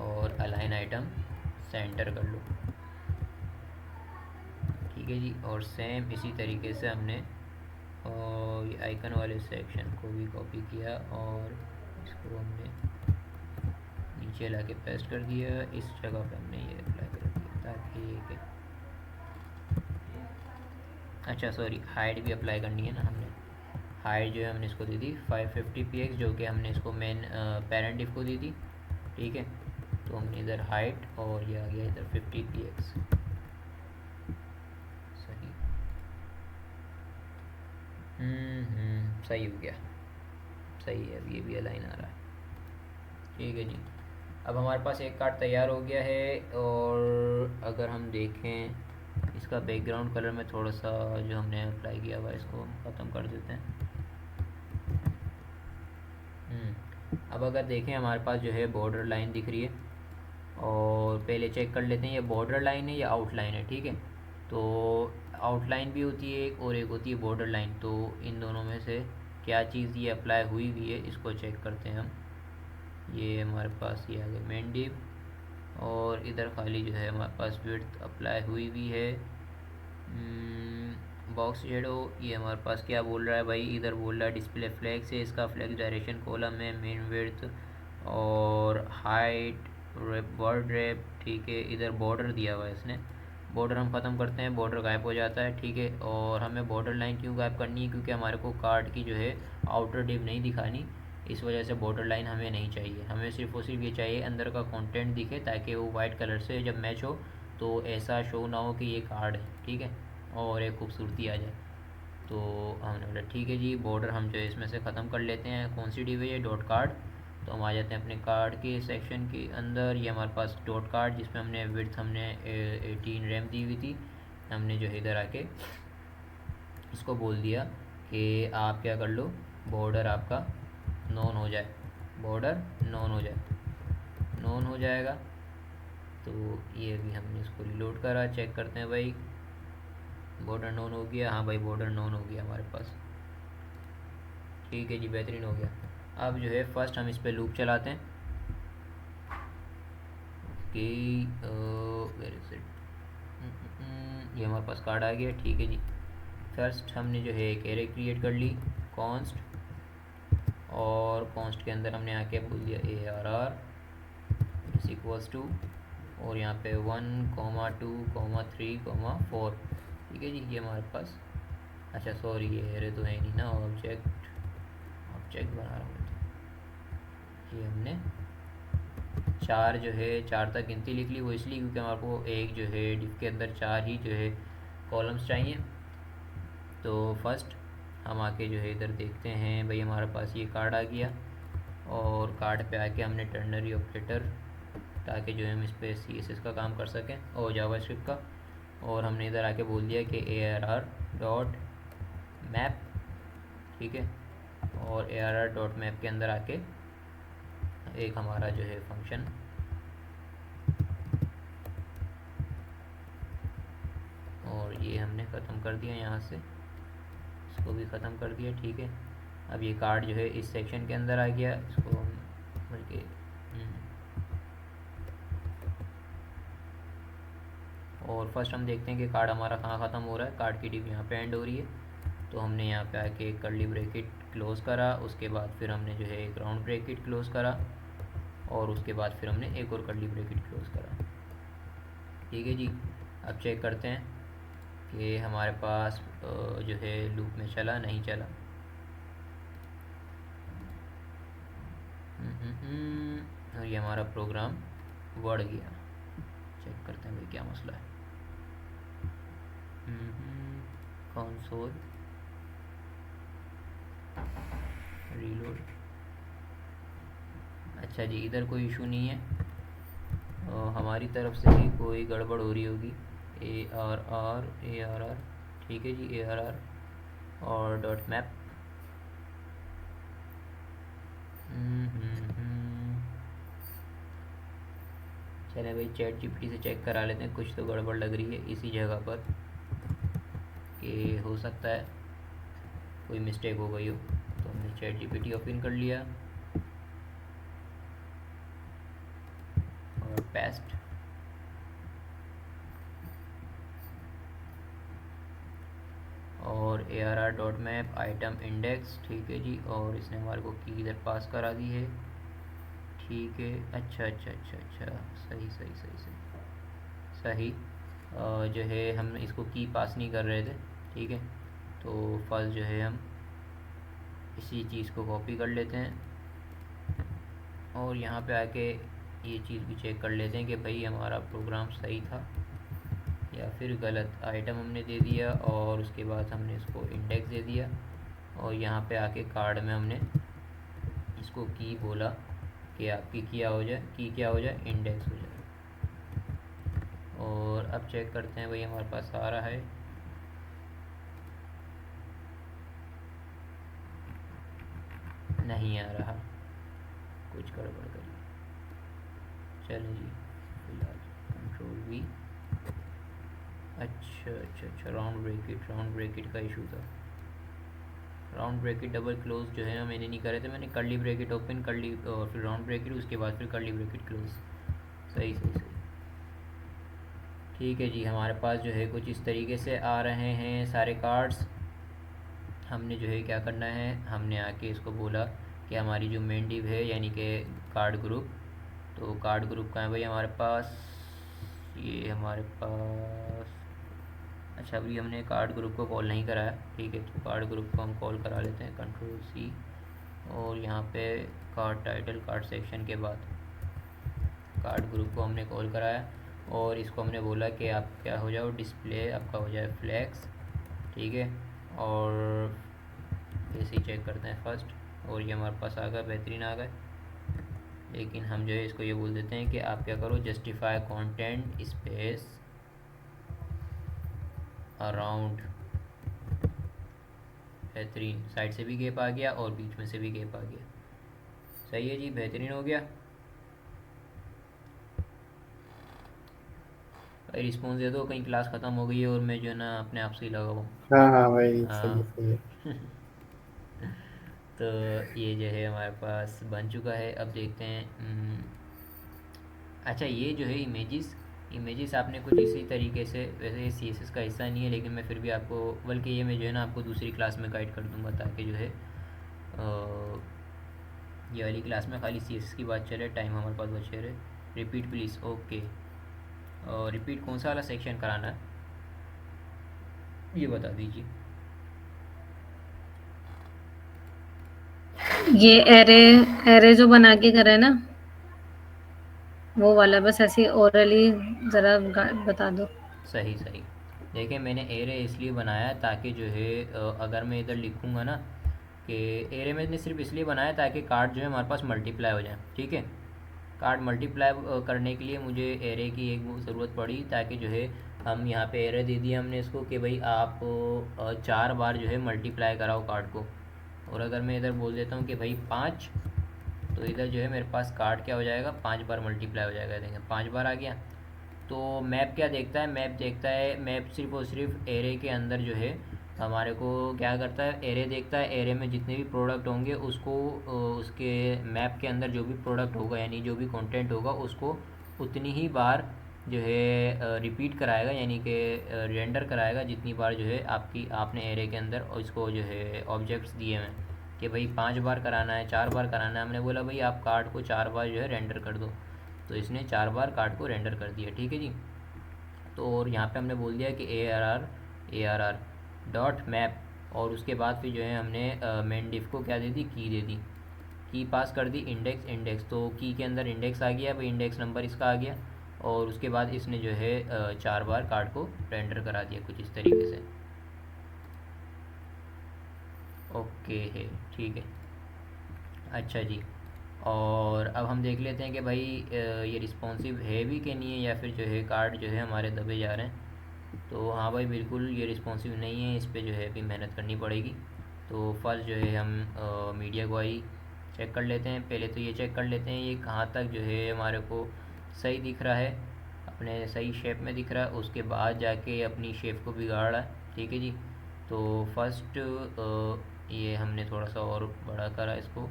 और अलाइन आइटम सेंटर कर लो। ठीक है जी, और सेम इसी तरीके से हमने ये आइकन वाले सेक्शन को भी कॉपी किया, और इसको हमने नीचे लाके पेस्ट कर दिया। इस जगह पे हमने ये अप्लाई कर दिया ताकि अच्छा सॉरी, हाइट भी अप्लाई करनी है ना हमने। हाइट जो है हमने इसको दी थी 550 px, जो कि हमने इसको मेन पेरेंट डिव को दी थी। ठीक है, तो हमने इधर हाइट, और ये आ गया इधर 50 px। सही, सही हो गया, सही है, अब ये भी अलाइन आ रहा है। ठीक है जी, अब हमारे पास एक कार्ड तैयार हो गया है, और अगर हम देखें इसका बैकग्राउंड कलर में थोड़ा सा जो हमने अप्लाई किया हुआ है इसको हम ख़त्म कर देते हैं। अब अगर देखें हमारे पास जो है बॉर्डर लाइन दिख रही है, और पहले चेक कर लेते हैं ये बॉर्डर लाइन है या आउटलाइन है। ठीक है, तो आउटलाइन भी होती है एक, और एक होती है बॉर्डर लाइन। तो इन दोनों में से क्या चीज़ ये अप्लाई हुई हुई है, इसको चेक करते हैं हम। ये हमारे पास ये आ गया मेन डिव, और इधर खाली जो है हमारे पास विड्थ अप्लाई हुई हुई है। बॉक्स शेडो, ये हमारे पास क्या बोल रहा है भाई, इधर बोल रहा है डिस्प्ले फ्लेक्स है, इसका फ्लेक्स डायरेक्शन कॉलम है, मेन विड्थ और हाइट, वर्ड रैप। ठीक है, इधर बॉर्डर दिया हुआ है इसने, बॉर्डर हम ख़त्म करते हैं, बॉर्डर गायब हो जाता है। ठीक है, और हमें बॉर्डर लाइन क्यों गायब करनी है, क्योंकि हमारे को कार्ड की जो है आउटर डिव नहीं दिखानी, इस वजह से बॉर्डर लाइन हमें नहीं चाहिए। हमें सिर्फ और सिर्फ ये चाहिए अंदर का कंटेंट दिखे, ताकि वो वाइट कलर से जब मैच हो तो ऐसा शो ना हो कि ये कार्ड है। ठीक है, और एक खूबसूरती आ जाए। तो हमने बोला ठीक है जी, बॉर्डर हम जो है इसमें से ख़त्म कर लेते हैं। कौन सी डिव है ये, डॉट कार्ड। तो हम आ जाते हैं अपने कार्ड के सेक्शन के अंदर। ये हमारे पास डॉट कार्ड, जिसमें हमने विड्थ हमने 18 रैम दी हुई थी। हमने जो है इधर आके इसको बोल दिया कि आप क्या कर लो, बॉर्डर आपका नॉन हो जाए, बॉर्डर नॉन हो जाए, नॉन हो जाएगा। तो ये भी हमने इसको रिलोड करा, चेक करते हैं भाई बॉर्डर नॉन हो गया। हाँ भाई, बॉर्डर नॉन हो गया हमारे पास। ठीक है जी, बेहतरीन हो गया। अब जो है फर्स्ट हम इस पर लूप चलाते हैं कि वेयर इज इट, ये हमारे पास कार्ड आ गया। ठीक है जी, फर्स्ट हमने जो है एक एरे क्रिएट कर ली, कॉन्स्ट, और कॉन्स्ट के अंदर हमने आके बोल दिया ARR इज इक्वल्स टू, और यहाँ पे 1, 2, 3, 4 ठीक है जी। ये हमारे पास, अच्छा सॉरी ये एरे तो है नहीं ना, ऑब्जेक्ट बना रहा हूँ तो ये हमने 4 जो है 4 तक गिनती लिख ली। वो इसलिए क्योंकि हमारे को एक जो है डिफ के अंदर 4 ही जो है कॉलम्स चाहिए। तो फर्स्ट हम आके जो है इधर देखते हैं, भाई हमारे पास ये कार्ड आ गया, और कार्ड पे आके हमने टर्नरी ऑपरेटर, ताकि जो है हम इस पर CSS का काम कर सकें और जावास्क्रिप्ट का, और हमने इधर आके बोल दिया कि ARR डॉट मैप, ठीक है। और ARR डॉट मैप के अंदर आके एक हमारा जो है फंक्शन, और ये हमने ख़त्म कर दिया यहाँ से, इसको भी ख़त्म कर दिया, ठीक है। अब ये कार्ड जो है इस सेक्शन के अंदर आ गया, इसको हम बल्कि और फर्स्ट हम देखते हैं कि कार्ड हमारा कहाँ ख़त्म हो रहा है। कार्ड की डिप यहाँ पे एंड हो रही है, तो हमने यहाँ पे आके एक कर्ली ब्रैकेट क्लोज़ करा, उसके बाद फिर हमने जो है एक राउंड ब्रैकेट क्लोज़ करा, और उसके बाद फिर हमने एक और कर्ली ब्रैकेट क्लोज़ करा, ठीक है जी। अब चेक करते हैं कि हमारे पास जो है लूप में चला नहीं चला। और ये हमारा प्रोग्राम बढ़ गया। चेक करते हैं भाई क्या मसला है। कंसोल रीलोड, अच्छा जी इधर कोई इशू नहीं है, हमारी तरफ से ही कोई गड़बड़ हो रही होगी। ARR, ठीक है जी, ARR और डॉट मैप। चलें भाई चैट GPT से चेक करा लेते हैं, कुछ तो गड़बड़ लग रही है इसी जगह पर, कि हो सकता है कोई मिस्टेक हो गई हो। तो हमने चैट GPT ओपन कर लिया और पेस्ट, और ARR dot map item index, ठीक है जी, और इसने हमारे को की इधर पास करा दी है, ठीक है। अच्छा, सही जो है हम इसको की पास नहीं कर रहे थे, ठीक है। तो फर्स्ट जो है हम इसी चीज़ को कॉपी कर लेते हैं, और यहाँ पे आके ये चीज़ भी चेक कर लेते हैं कि भाई हमारा प्रोग्राम सही था या फिर गलत। आइटम हमने दे दिया और उसके बाद हमने इसको इंडेक्स दे दिया, और यहाँ पे आके कार्ड में हमने इसको की बोला कि आपकी क्या हो जाए, इंडेक्स हो जाए। और अब चेक करते हैं भाई हमारे पास आ रहा है, नहीं आ रहा, कुछ गड़बड़ करिए। चलें जी, फिलहाल कंट्रोल V। अच्छा, राउंड ब्रैकेट का इशू था। राउंड ब्रैकेट डबल क्लोज जो है ना मैंने नहीं करे थे, मैंने कर्ली ब्रैकेट ओपन कर ली और फिर राउंड ब्रैकेट, उसके बाद फिर कर्ली ब्रैकेट क्लोज। सही, ठीक है जी। हमारे पास जो है कुछ इस तरीके से आ रहे हैं सारे कार्ड्स। हमने जो है क्या करना है, हमने आके इसको बोला कि हमारी जो मेन डिव है यानी कि कार्ड ग्रुप, तो कार्ड ग्रुप का है भाई हमारे पास, ये हमारे पास, अच्छा अभी हमने कार्ड ग्रुप को कॉल नहीं कराया, ठीक है। तो कार्ड ग्रुप को हम कॉल करा लेते हैं, कंट्रोल C, और यहाँ पे कार्ड टाइटल, कार्ड सेक्शन के बाद कार्ड ग्रुप को हमने कॉल कराया, और इसको हमने बोला कि आप क्या हो जाओ, डिस्प्ले आपका हो जाए फ्लैक्स, ठीक है। और ऐसे ही चेक करते हैं फर्स्ट, और ये हमारे पास आ गया, बेहतरीन आ गए। लेकिन हम जो है इसको ये बोल देते हैं कि आप क्या करो, जस्टिफाई कंटेंट स्पेस अराउंड, बेहतरीन। साइड से भी गैप आ गया और बीच में से भी गैप आ गया, सही है जी, बेहतरीन हो गया। भाई रिस्पॉन्स दे दो, कहीं क्लास ख़त्म हो गई है और मैं जो है ना अपने आप से ही लगा हूँ। हाँ भाई, हाँ सही है। तो ये जो है हमारे पास बन चुका है। अब देखते हैं, अच्छा ये जो है इमेजेस आपने कुछ इसी तरीके से, वैसे ये CSS का हिस्सा नहीं है लेकिन मैं फिर भी आपको, बल्कि ये मैं जो है ना आपको दूसरी क्लास में गाइड कर दूंगा, ताकि जो है ये वाली क्लास में खाली CSS की बात चले, टाइम हमारे पास बचे रहे। Repeat please, okay. रिपीट कौन सा वाला सेक्शन कराना है? ये बता दीजिए। ये एरे एरे जो बना के करा है ना, वो वाला बस ऐसे ओरली जरा बता दो। सही सही। देखिए मैंने एरे इसलिए बनाया ताकि जो है अगर मैं इधर लिखूँगा ना कि एरे मैंने सिर्फ इसलिए बनाया ताकि कार्ड जो है हमारे पास मल्टीप्लाई हो जाए, ठीक है। कार्ड मल्टीप्लाई करने के लिए मुझे एरे की एक वो ज़रूरत पड़ी, ताकि जो है हम यहाँ पे एरे दे दिया हमने इसको कि भाई आप 4 बार जो है मल्टीप्लाई कराओ कार्ड को। और अगर मैं इधर बोल देता हूँ कि भाई 5, तो इधर जो है मेरे पास कार्ड क्या हो जाएगा, 5 बार मल्टीप्लाई हो जाएगा। देखें 5 बार आ गया। तो मैप क्या देखता है, मैप देखता है, मैप सिर्फ और सिर्फ एरे के अंदर जो है हमारे को क्या करता है, एरे देखता है। एरे में जितने भी प्रोडक्ट होंगे उसको उसके मैप के अंदर जो भी प्रोडक्ट होगा यानी जो भी कंटेंट होगा उसको उतनी ही बार जो है रिपीट कराएगा, यानी कि रेंडर कराएगा जितनी बार जो है आपने एरे के अंदर और इसको जो है ऑब्जेक्ट्स दिए हैं कि भाई 5 बार कराना है, 4 बार कराना है। हमने बोला भाई आप कार्ड को 4 बार जो है रेंडर कर दो, तो इसने 4 बार कार्ड को रेंडर कर दिया, ठीक है जी। तो और यहाँ पे हमने बोल दिया कि ARR डॉट मैप, और उसके बाद फिर जो है हमने मेन डिफ को क्या दे दी, की दे दी, की पास कर दी, इंडेक्स। तो की के अंदर इंडेक्स आ गया भाई, इंडेक्स नंबर इसका आ गया। और उसके बाद इसने जो है 4 बार कार्ड को रेंडर करा दिया कुछ इस तरीके से। ओके है, ठीक है। अच्छा जी, और अब हम देख लेते हैं कि भाई ये रिस्पॉन्सिव है भी कि नहीं है, या फिर जो है कार्ड जो है हमारे दबे जा रहे हैं। तो हाँ भाई बिल्कुल ये रिस्पॉन्सिव नहीं है, इस पे जो है अभी मेहनत करनी पड़ेगी। तो फर्स्ट जो है हम मीडिया क्वारी चेक कर लेते हैं। पहले तो ये चेक कर लेते हैं ये कहाँ तक जो है हमारे को सही दिख रहा है, अपने सही शेप में दिख रहा है। उसके बाद जाके अपनी शेप को बिगाड़ रहा है, ठीक है जी। तो फर्स्ट ये हमने थोड़ा सा और बड़ा करा इसको,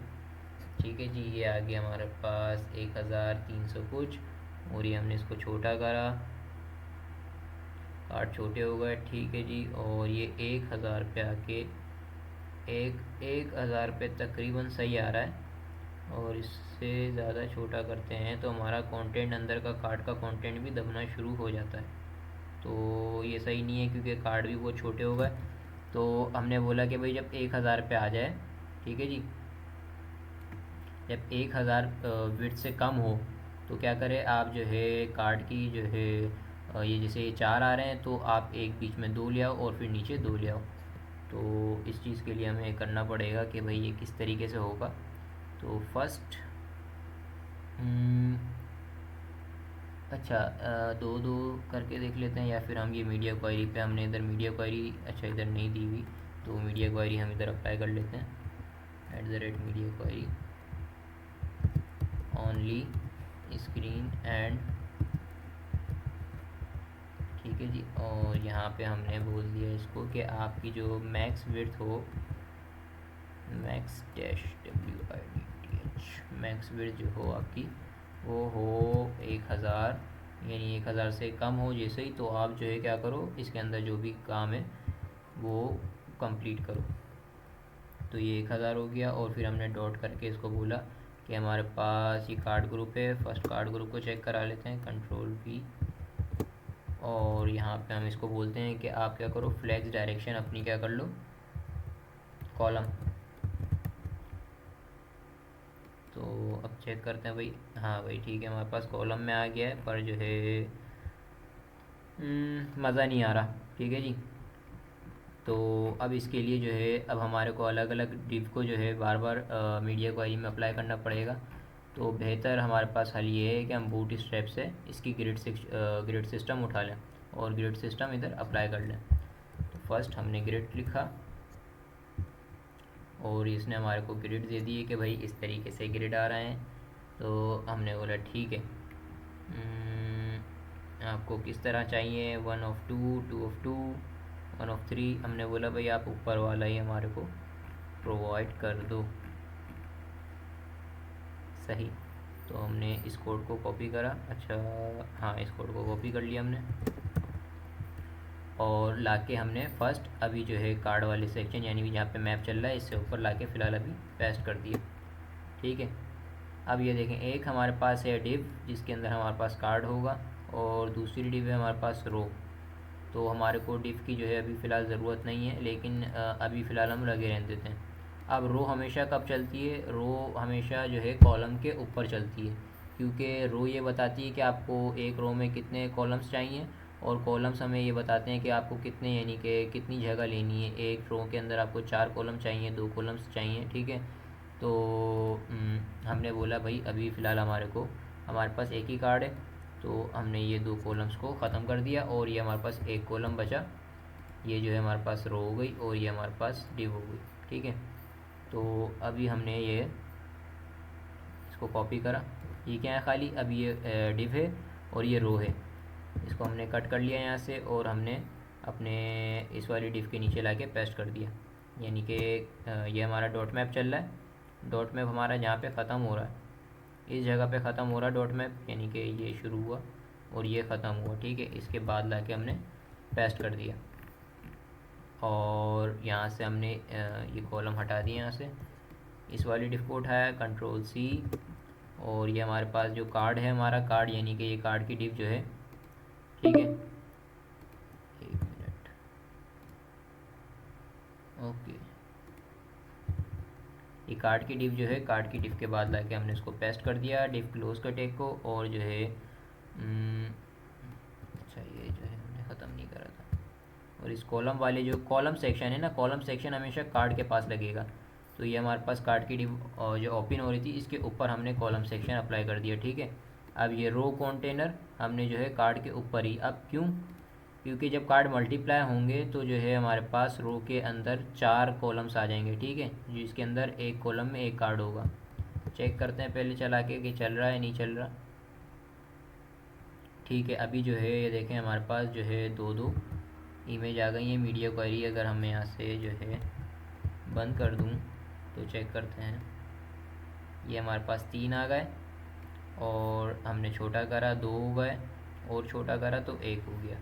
ठीक है जी। ये आ गया हमारे पास 1300 कुछ, और ये हमने इसको छोटा करा, कार्ड छोटे हो गए, ठीक है जी। और ये 1000 पे आके 1000 पे तकरीबन सही आ रहा है। और इससे ज़्यादा छोटा करते हैं तो हमारा कंटेंट अंदर का कार्ड का कंटेंट भी दबना शुरू हो जाता है। तो ये सही नहीं है क्योंकि कार्ड भी बहुत छोटे हो गए। तो हमने बोला कि भाई जब 1000 पे आ जाए, ठीक है जी, जब 1000 विड्थ से कम हो तो क्या करें आप, जो है कार्ड की जो है ये जैसे ये 4 आ रहे हैं तो आप एक बीच में 2 ले आओ और फिर नीचे 2 ले आओ। तो इस चीज़ के लिए हमें करना पड़ेगा कि भाई ये किस तरीके से होगा। तो फर्स्ट अच्छा 2 2 करके देख लेते हैं, या फिर हम ये मीडिया क्वायरी पे, हमने इधर मीडिया क्वायरी अच्छा इधर नहीं दी हुई, तो मीडिया क्वायरी हम इधर अप्लाई कर लेते हैं। @Media query only screen and, ठीक है जी। और यहाँ पे हमने बोल दिया इसको कि आपकी जो मैक्स विड्थ हो, max dash WIDTH, max width जो हो आपकी वो हो 1000, यानी 1000 से कम हो जैसे ही, तो आप जो है क्या करो, इसके अंदर जो भी काम है वो कंप्लीट करो। तो ये 1000 हो गया। और फिर हमने डॉट करके इसको बोला कि हमारे पास ये कार्ड ग्रुप है, फर्स्ट कार्ड ग्रुप को चेक करा लेते हैं, Ctrl+V। और यहाँ पे हम इसको बोलते हैं कि आप क्या करो, फ्लैग्स डायरेक्शन अपनी क्या कर लो, कॉलम। तो अब चेक करते हैं भाई, हाँ भाई ठीक है हमारे पास कॉलम में आ गया है, पर जो है मज़ा नहीं आ रहा, ठीक है जी। तो अब इसके लिए जो है अब हमारे को अलग अलग डिव को जो है बार बार मीडिया क्वायरी में अप्लाई करना पड़ेगा। तो बेहतर हमारे पास हल ये है कि हम बूट स्ट्रैप से इसकी ग्रिड सिस्टम उठा लें और ग्रिड सिस्टम इधर अप्लाई कर लें। तो फर्स्ट हमने ग्रिड लिखा और इसने हमारे को ग्रिड दे दिए कि भाई इस तरीके से ग्रिड आ रहे हैं। तो हमने बोला ठीक है, आपको किस तरह चाहिए, 1 of 2, 2 of 2, 1 of 3। हमने बोला भाई आप ऊपर वाला ही हमारे को प्रोवाइड कर दो, सही। तो हमने इस कोड को कॉपी करा, अच्छा हाँ इस कोड को कॉपी कर लिया हमने, और लाके हमने फर्स्ट अभी जो है कार्ड वाले सेक्शन यानी जहाँ पे मैप चल रहा है इससे ऊपर लाके फ़िलहाल अभी पेस्ट कर दिया, ठीक है। अब ये देखें, एक हमारे पास है डिव जिसके अंदर हमारे पास कार्ड होगा, और दूसरी डिव है हमारे पास रो। तो हमारे को डिफ की जो है अभी फ़िलहाल ज़रूरत नहीं है, लेकिन अभी फ़िलहाल हम लगे रहने देते हैं। अब रो हमेशा कब चलती है? रो हमेशा जो है कॉलम के ऊपर चलती है, क्योंकि रो ये बताती है कि आपको एक रो में कितने कॉलम्स चाहिए, और कॉलम्स हमें ये बताते हैं कि आपको कितने, यानी कि कितनी जगह लेनी है। एक रो के अंदर आपको 4 कॉलम चाहिए, 2 कॉलम्स चाहिए, ठीक है। तो हमने बोला भाई अभी फ़िलहाल हमारे पास एक ही कार्ड है, तो हमने ये 2 कॉलम्स को ख़त्म कर दिया, और ये हमारे पास एक कॉलम बचा। ये जो है हमारे पास रो हो गई, और ये हमारे पास डिव हो गई, ठीक है। तो अभी हमने ये इसको कॉपी करा, ये क्या है खाली, अब ये डिव है और ये रो है। इसको हमने कट कर लिया यहाँ से, और हमने अपने इस वाली डिव के नीचे लाके पेस्ट कर दिया। यानी कि ये हमारा डॉट मैप चल रहा है। डॉट मैप हमारा जहाँ पे ख़त्म हो रहा है, इस जगह पे ख़त्म हो रहा है डॉट मैप, यानी कि ये शुरू हुआ और ये ख़त्म हुआ, ठीक है। इसके बाद लाके हमने पेस्ट कर दिया, और यहाँ से हमने ये कॉलम हटा दिया यहाँ से। इस वाली डिफ को उठाया, कंट्रोल सी, और ये हमारे पास जो कार्ड है, हमारा कार्ड, यानी कि ये कार्ड की डिफ जो है, ठीक है। एक मिनट, ओके। ये कार्ड की डिफ जो है, कार्ड की डिफ के बाद लाके हमने इसको पेस्ट कर दिया डिफ क्लोज का टैग को, और जो है अच्छा ये जो है हमने ख़त्म नहीं करा था। और इस कॉलम वाले जो कॉलम सेक्शन है ना, कॉलम सेक्शन हमेशा कार्ड के पास लगेगा। तो ये हमारे पास कार्ड की डिव जो ओपन हो रही थी, इसके ऊपर हमने कॉलम सेक्शन अप्लाई कर दिया, ठीक है। अब ये रो कंटेनर हमने जो है कार्ड के ऊपर ही, अब क्यों? क्योंकि जब कार्ड मल्टीप्लाई होंगे तो जो है हमारे पास रो के अंदर 4 कॉलम्स आ जाएंगे, ठीक है, जिसके अंदर एक कॉलम में एक कार्ड होगा। चेक करते हैं पहले चला के कि चल रहा है नहीं चल रहा, ठीक है। अभी जो है ये देखें हमारे पास जो है 2 इमेज आ गई है मीडिया क्वेरी। अगर हम यहाँ से जो है बंद कर दूँ तो चेक करते हैं, ये हमारे पास 3 आ गए, और हमने छोटा करा 2 हो गए, और छोटा करा तो 1 हो गया।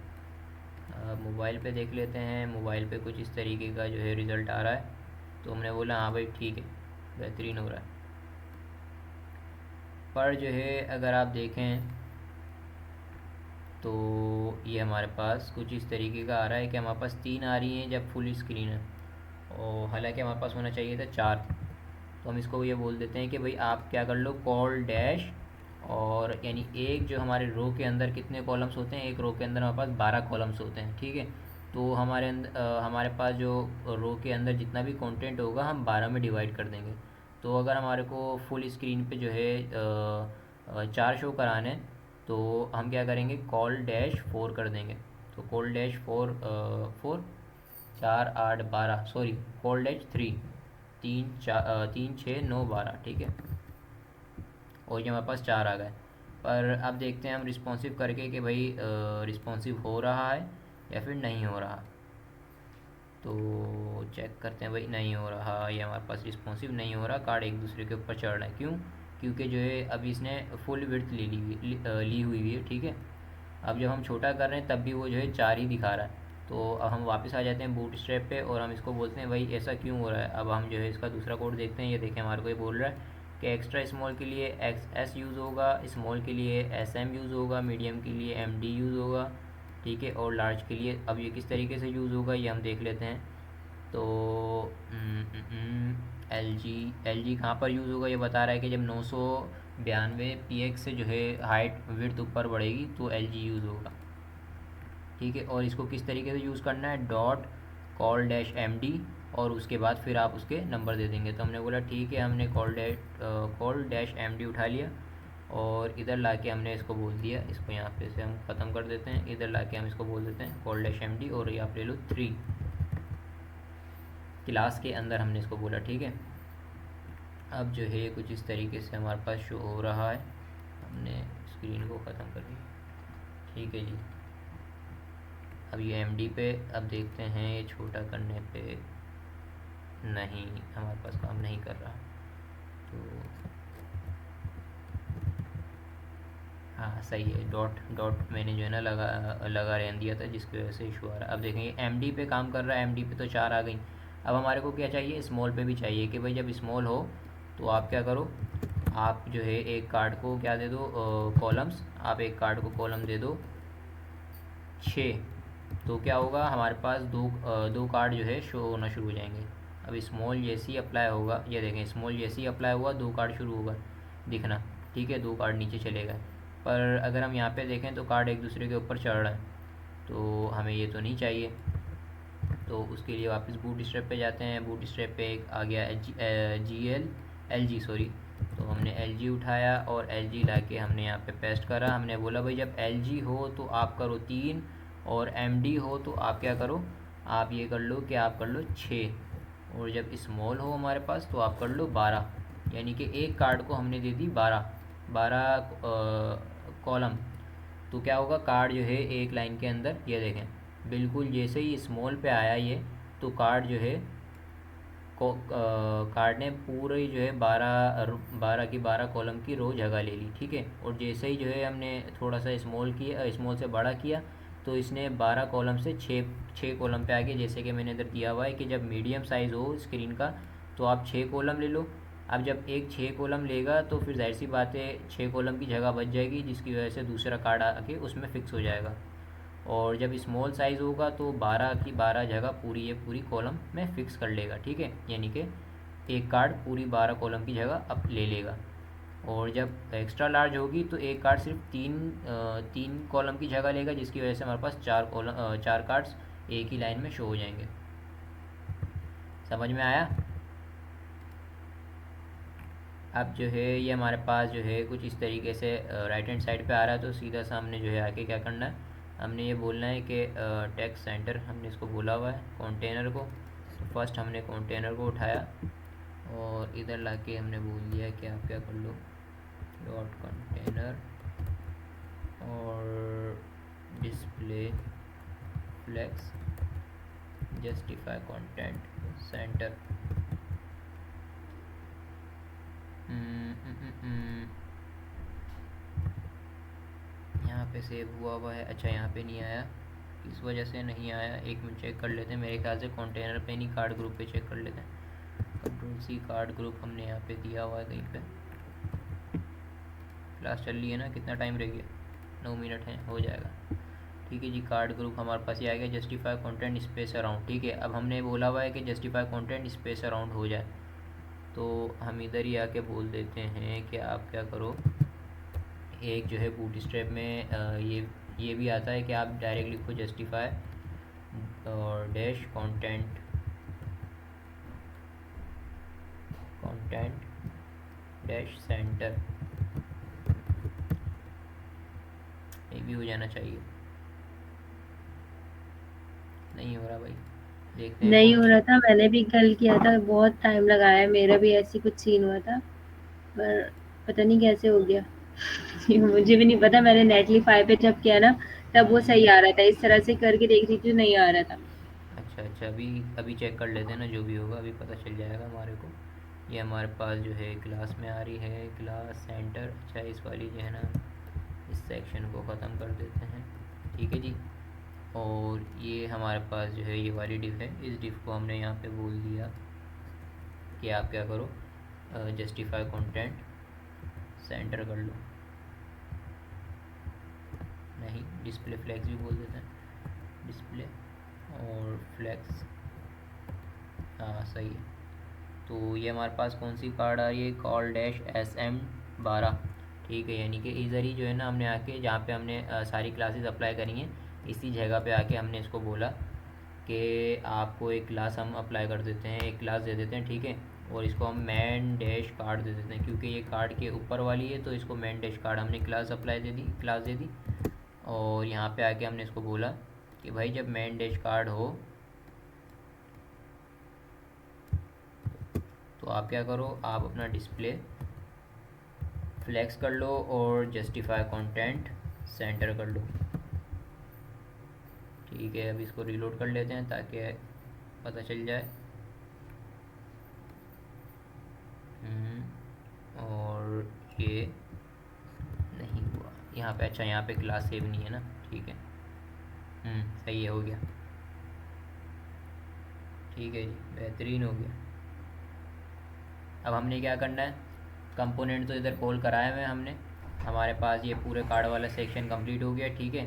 मोबाइल पे देख लेते हैं, मोबाइल पे कुछ इस तरीके का जो है रिज़ल्ट आ रहा है। तो हमने बोला हाँ भाई ठीक है, बेहतरीन हो रहा है। पर जो है अगर आप देखें तो ये हमारे पास कुछ इस तरीके का आ रहा है कि हमारे पास 3 आ रही हैं जब फुल स्क्रीन है, और हालांकि हमारे पास होना चाहिए था 4। तो हम इसको ये बोल देते हैं कि भाई आप क्या कर लो, कॉल डैश, और यानी एक जो हमारे रो के अंदर कितने कॉलम्स होते हैं, एक रो के अंदर हमारे पास 12 कॉलम्स होते हैं, ठीक है। तो हमारे पास जो रो के अंदर जितना भी कंटेंट होगा हम 12 में डिवाइड कर देंगे। तो अगर हमारे को फुल स्क्रीन पे जो है 4 शो कराने हैं, तो हम क्या करेंगे, कॉल डैश 4 कर देंगे। तो call dash 4 4 4 8 12, sorry call dash 3 3 6 9 12, ठीक है। और ये हमारे पास 4 आ गए। पर अब देखते हैं हम रिस्पॉन्सिव करके कि भाई रिस्पॉन्सिव हो रहा है या फिर नहीं हो रहा। तो चेक करते हैं, भाई नहीं हो रहा, ये हमारे पास रिस्पॉन्सिव नहीं हो रहा, कार्ड एक दूसरे के ऊपर चढ़ रहा है। क्यों? क्योंकि जो है अभी इसने फुल विड्थ ली हुई है, ठीक है। अब जब हम छोटा कर रहे हैं तब भी वो जो है 4 ही दिखा रहा है। तो अब हम वापस आ जाते हैं बूटस्ट्रैप पे, और हम इसको बोलते हैं भाई ऐसा क्यों हो रहा है। अब हम जो है इसका दूसरा कोड देखते हैं। ये देखें हमारे को ये बोल रहा है कि एक्स्ट्रा स्मॉल के लिए XS यूज़ होगा, स्मॉल के लिए SM यूज़ होगा, मीडियम के लिए MD यूज़ होगा, ठीक है, और लार्ज के लिए अब ये किस तरीके से यूज़ होगा ये हम देख लेते हैं। तो LG कहाँ पर यूज़ होगा, ये बता रहा है कि जब 992 px से जो है हाइट विड्थ ऊपर बढ़ेगी तो LG यूज़ होगा, ठीक है। और इसको किस तरीके से यूज़ करना है, डॉट कॉल डैश MD, और उसके बाद फिर आप उसके नंबर दे देंगे। तो हमने बोला ठीक है, हमने कॉल डैश MD उठा लिया, और इधर लाके हमने इसको बोल दिया, इसको यहाँ पे से हम ख़त्म कर देते हैं। इधर लाके हम इसको बोल देते हैं कॉल डैश MD, और ये आप ले लो 3 क्लास के अंदर हमने इसको बोला, ठीक है। अब जो है कुछ इस तरीके से हमारे पास शो हो रहा है। हमने स्क्रीन को ख़त्म कर दिया, ठीक है जी। अब ये MD पे अब देखते हैं, ये छोटा करने पे नहीं, हमारे पास काम नहीं कर रहा। तो हाँ सही है, डॉट मैंने जो है ना लगा रहने दिया था, जिसकी वजह से इशू आ रहा है। अब देखेंगे MD पे काम कर रहा है, MD पे तो 4 आ गई। अब हमारे को क्या चाहिए, स्मॉल पे भी चाहिए कि भाई जब स्मॉल हो तो आप क्या करो, आप जो है एक कार्ड को क्या दे दो, कॉलम्स, आप एक कार्ड को कॉलम दे दो 6, तो क्या होगा, हमारे पास दो कार्ड जो है शो होना शुरू हो जाएंगे। अब स्मॉल जैसे ही अप्लाई होगा, ये देखें स्मॉल जैसे ही अप्लाई हुआ 2 कार्ड शुरू होगा दिखना, ठीक है, 2 कार्ड नीचे चले गए। पर अगर हम यहाँ पे देखें तो कार्ड एक दूसरे के ऊपर चढ़ रहे हैं, तो हमें ये तो नहीं चाहिए। तो उसके लिए वापस बूट स्ट्रैप पे जाते हैं। बूट स्ट्रैप पे एक आ गया एल जी सॉरी। तो हमने एल जी उठाया और एल जी ला के हमने यहाँ पे पेस्ट करा। हमने बोला भाई जब एल जी हो तो आप करो 3 और एम डी हो तो आप क्या करो, आप ये कर लो कि आप कर लो 6, और जब स्मॉल हो हमारे पास तो आप कर लो 12। यानी कि एक कार्ड को हमने दे दी 12 कॉलम। तो क्या होगा, कार्ड जो है एक लाइन के अंदर, ये देखें बिल्कुल जैसे ही स्मॉल पे आया ये, तो कार्ड जो है कार्ड ने पूरे जो है 12 कॉलम की रो जगह ले ली, ठीक है। और जैसे ही जो है हमने थोड़ा सा स्मॉल से बड़ा किया, तो इसने 12 कॉलम से 6 कॉलम पे आ गया। जैसे कि मैंने इधर दिया हुआ है कि जब मीडियम साइज़ हो स्क्रीन का तो आप 6 कॉलम ले लो। अब जब एक 6 कॉलम लेगा तो फिर जाहिर सी बात है 6 कॉलम की जगह बच जाएगी, जिसकी वजह से दूसरा कार्ड आके उसमें फ़िक्स हो जाएगा। और जब स्मॉल साइज़ होगा तो 12 की 12 जगह ये पूरी कॉलम में फ़िक्स कर लेगा, ठीक है। यानी कि एक कार्ड पूरी 12 कॉलम की जगह अब ले लेगा। और जब एक्स्ट्रा लार्ज होगी तो एक कार्ड सिर्फ 3 कॉलम की जगह लेगा, जिसकी वजह से हमारे पास 4 कार्ड्स एक ही लाइन में शो हो जाएंगे। समझ में आया? अब जो है ये हमारे पास जो है कुछ इस तरीके से राइट हैंड साइड पे आ रहा है। तो सीधा सामने जो है आके क्या करना है, हमने ये बोलना है कि टेक्स्ट सेंटर, हमने इसको बोला हुआ है कंटेनर को। तो फर्स्ट हमने कंटेनर को उठाया और इधर लाके हमने बोल दिया कि आप क्या कर लो, डॉट कंटेनर और display flex justify content center. यहाँ पे सेव हुआ है, अच्छा यहाँ पे नहीं आया, किस वजह से नहीं आया, एक मिनट चेक कर लेते हैं। मेरे ख्याल से कंटेनर पे नहीं, कार्ड ग्रुप पे चेक कर लेते हैं। कंट्रोल सी कार्ड ग्रुप हमने यहाँ पे दिया हुआ है कहीं पे। क्लास चल रही है ना, कितना टाइम रह गया, 9 मिनट है, हो जाएगा, ठीक है जी। कार्ड ग्रुप हमारे पास ये आ गया, जस्टिफाई कंटेंट स्पेस अराउंड, ठीक है। अब हमने बोला हुआ है कि जस्टिफाई कंटेंट स्पेस अराउंड हो जाए, तो हम इधर ही आके बोल देते हैं कि आप क्या करो, एक जो है बूट स्ट्रैप में ये भी आता है कि आप डायरेक्ट लिखो जस्टिफाई और डैश कंटेंट डैश सेंटर, ये भी हो जाना चाहिए। नहीं हो रहा भाई, देखते हैं। नहीं हो रहा था, मैंने भी कल किया था, बहुत टाइम लगाया, मेरा भी ऐसी कुछ सीन हुआ था, पर पता नहीं कैसे हो गया। मुझे भी नहीं पता, मैंने नेटलीफाई पे जब किया ना तब वो सही आ रहा था, इस तरह से करके देख रही थी, नहीं आ रहा था। अच्छा, अभी चेक कर लेते हैं ना, जो भी होगा अभी पता चल जाएगा हमारे को। ये हमारे पास जो है क्लास में आ रही है, क्लास सेंटर। अच्छा, इस वाली जो है ना, इस सेक्शन को ख़त्म कर देते हैं, ठीक है जी। और ये हमारे पास जो है ये वाली डिफ है, इस डिफ को हमने यहाँ पे बोल दिया कि आप क्या करो, जस्टिफाई कंटेंट सेंटर कर लो। नहीं, डिस्प्ले फ्लैक्स भी बोल देते हैं, डिस्प्ले और फ्लैक्स, हाँ सही है। तो ये हमारे पास कौन सी कार्ड आ रही है, कॉल डैश SM12, ठीक है। यानी कि इधर ही जो है ना, हमने आके जहाँ पे हमने सारी क्लासेस अप्लाई करी हैं, इसी जगह पे आके हमने इसको बोला कि आपको एक क्लास हम अप्लाई कर देते हैं, एक क्लास दे देते हैं, ठीक है। और इसको हम मैन डैश कार्ड दे देते हैं, क्योंकि ये कार्ड के ऊपर वाली है, तो इसको मैन डैश कार्ड हमने क्लास दे दी। और यहाँ पे आके हमने इसको बोला कि भाई जब मैन डैश कार्ड हो तो आप क्या करो, आप अपना डिस्प्ले फ्लैक्स कर लो और जस्टिफाई कंटेंट सेंटर कर लो, ठीक है। अब इसको रीलोड कर लेते हैं ताकि पता चल जाए। और ये नहीं हुआ यहाँ पे, अच्छा यहाँ पे क्लास सेव नहीं है ना, ठीक है। सही है, हो गया, ठीक है जी, बेहतरीन हो गया। अब हमने क्या करना है, कंपोनेंट तो इधर कॉल कराया हुआ है हमने, हमारे पास ये पूरे कार्ड वाला सेक्शन कंप्लीट हो गया, ठीक है।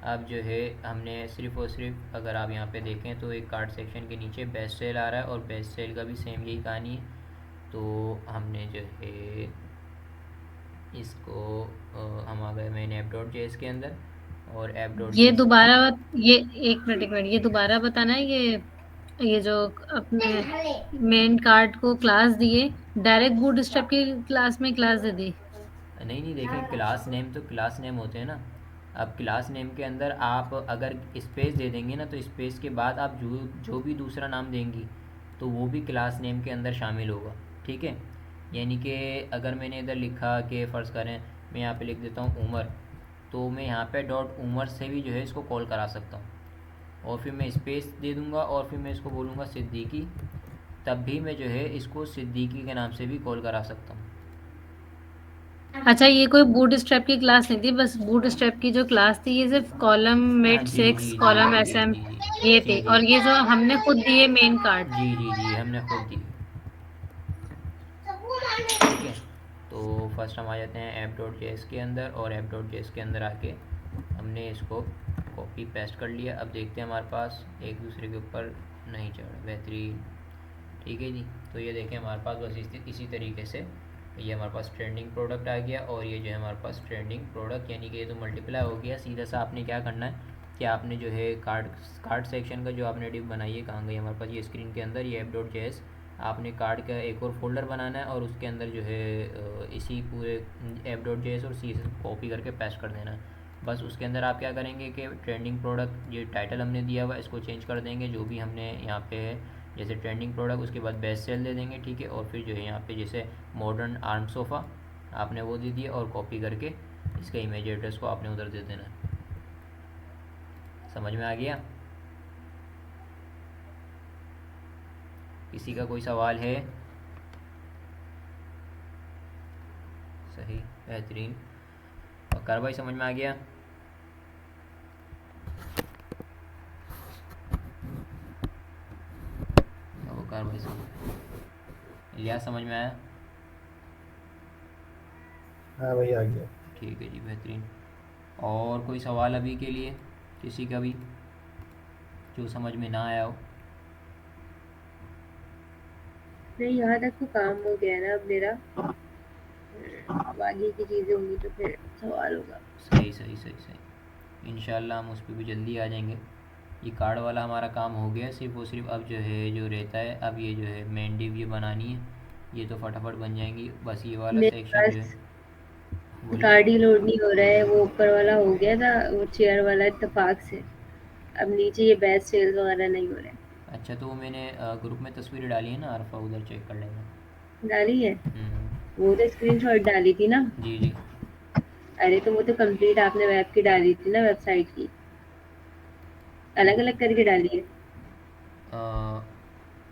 अब जो है हमने सिर्फ़ और सिर्फ अगर आप यहाँ पे देखें तो एक कार्ड सेक्शन के नीचे बेस्ट सेल आ रहा है और बेस्ट सेल का भी सेम यही कहानी है। तो हमने जो है इसको हम आ गए मेन ऐप डॉट जेएस के अंदर और ऐप डॉट ये जेएस दोबारा ये एक मिनट ये दोबारा बताना है। ये जो अपने मेन कार्ड को क्लास दिए, डायरेक्ट बूटस्ट्रैप की क्लास में क्लास दे दी। नहीं नहीं, देखें क्लास नेम तो क्लास नेम होते हैं ना। अब क्लास नेम के अंदर आप अगर स्पेस दे देंगे ना, तो स्पेस के बाद आप जो जो भी दूसरा नाम देंगी तो वो भी क्लास नेम के अंदर शामिल होगा। ठीक है, यानी कि अगर मैंने इधर लिखा कि फ़र्ज़ करें मैं यहाँ पे लिख देता हूँ उमर, तो मैं यहाँ पे डॉट उमर से भी जो है इसको कॉल करा सकता हूँ और फिर मैं स्पेस दे दूँगा और फिर मैं इसको बोलूँगा सिद्दीकी, तब भी मैं जो है इसको सिद्दीकी के नाम से भी कॉल करा सकता हूँ। अच्छा, ये कोई बूटस्ट्रैप की क्लास नहीं थी, बस बूटस्ट्रैप की जो क्लास थी ये सिर्फ कॉलम हाँ मेट जी 6 जी जी कॉलम जी जी एसएम जी ये जी थे, जी और ये जो हमने खुद दिए मेन कार्ड। जी जी जी हमने खुद दी। ठीक है, तो फर्स्ट हम आ जाते हैं ऐप डॉट जेएस के अंदर और ऐप डॉट जेएस के अंदर आके हमने इसको कॉपी पेस्ट कर लिया। अब देखते हैं हमारे पास एक दूसरे के ऊपर नहीं चढ़ रहा, बेहतरीन। ठीक है जी, तो ये देखें हमारे पास बस इसी तरीके से ये हमारे पास ट्रेंडिंग प्रोडक्ट आ गया और ये जो है हमारे पास ट्रेंडिंग प्रोडक्ट, यानी कि ये तो मल्टीप्लाई हो गया। सीधा सा आपने क्या करना है कि आपने जो है कार्ड सेक्शन का जो आपने डिप बनाई है, कहाँ गई हमारे पास ये स्क्रीन के अंदर, ये ऐप डॉट जेएस, आपने कार्ड का एक और फोल्डर बनाना है और उसके अंदर जो है इसी पूरे ऐप डॉट जेएस और सी को कॉपी करके पेस्ट कर देना है। बस उसके अंदर आप क्या करेंगे कि ट्रेंडिंग प्रोडक्ट ये टाइटल हमने दिया हुआ इसको चेंज कर देंगे, जो भी हमने यहाँ पे है जैसे ट्रेंडिंग प्रोडक्ट, उसके बाद बेस्ट सेल दे देंगे। ठीक है, और फिर जो है यहाँ पे जैसे मॉडर्न आर्म सोफ़ा आपने वो दे दिया और कॉपी करके इसका इमेज एड्रेस को आपने उधर दे देना है। समझ में आ गया? किसी का कोई सवाल है? सही, बेहतरीन। और कार्रवाई समझ में आ गया? वो कार्रवाई समझ, इलियास समझ में आया? हाँ भाई आ गया। ठीक है जी, बेहतरीन। और कोई सवाल अभी के लिए किसी का भी जो समझ में ना आया हो? नहीं, यहाँ तक तो काम हो गया ना अब मेरा। अब आगे की चीज़ें होंगी तो फिर सवाल होगा। सही सही सही सही, इंशाल्लाह हम उस पर भी जल्दी आ जाएंगे। ये कार्ड वाला हमारा काम हो गया, सिर्फ और सिर्फ अब जो है जो रहता है, अब ये जो है मेन डिव ये बनानी है, ये तो फटाफट बन जाएंगी। बस ये वाला मेरे सेक्शन जो है, पास बोलिए। कार्ड ही लोड नहीं हो रहा है, वो ऊपर वाला हो गया था, वो चेयर वाला इत्तेफाक से। अब नीचे ये बेस्ट सेल्स वगैरह नहीं हो रहे हैं। अच्छा, तो वो मैंने ग्रुप में तस्वीर डाली है ना अरफा, उधर चेक कर लेना। डाली है? हम्म, वो तो स्क्रीनशॉट डाली थी ना। जी जी। अरे तो वो तो कंप्लीट आपने वेब की डाली थी ना, वेबसाइट की अलग अलग करके डाली है। अ,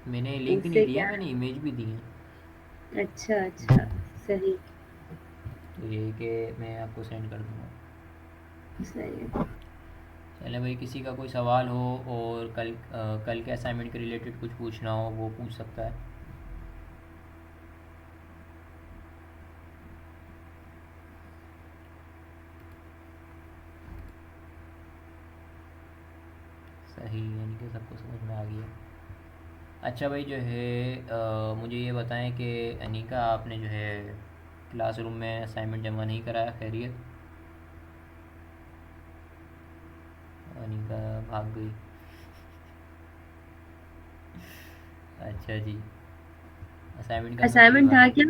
मैंने लिंक नहीं उससे दिया, क्या? मैंने इमेज भी दी है। अच्छा अच्छा, सही तो यही कि मैं आपको सेंड कर दूँगा। सही है। चले भाई, किसी का कोई सवाल हो और कल के असाइनमेंट के रिलेटेड कुछ पूछना हो वो पूछ सकता है। सही, यानी कि सबको समझ में आ गया। अच्छा भाई, जो है मुझे ये बताएं कि अनीका आपने जो है क्लासरूम में असाइनमेंट जमा नहीं कराया, खैरियत? अनीका भाग गई। अच्छा जी, असाइनमेंट कंप्लीट असाइनमेंट था करवाना क्या?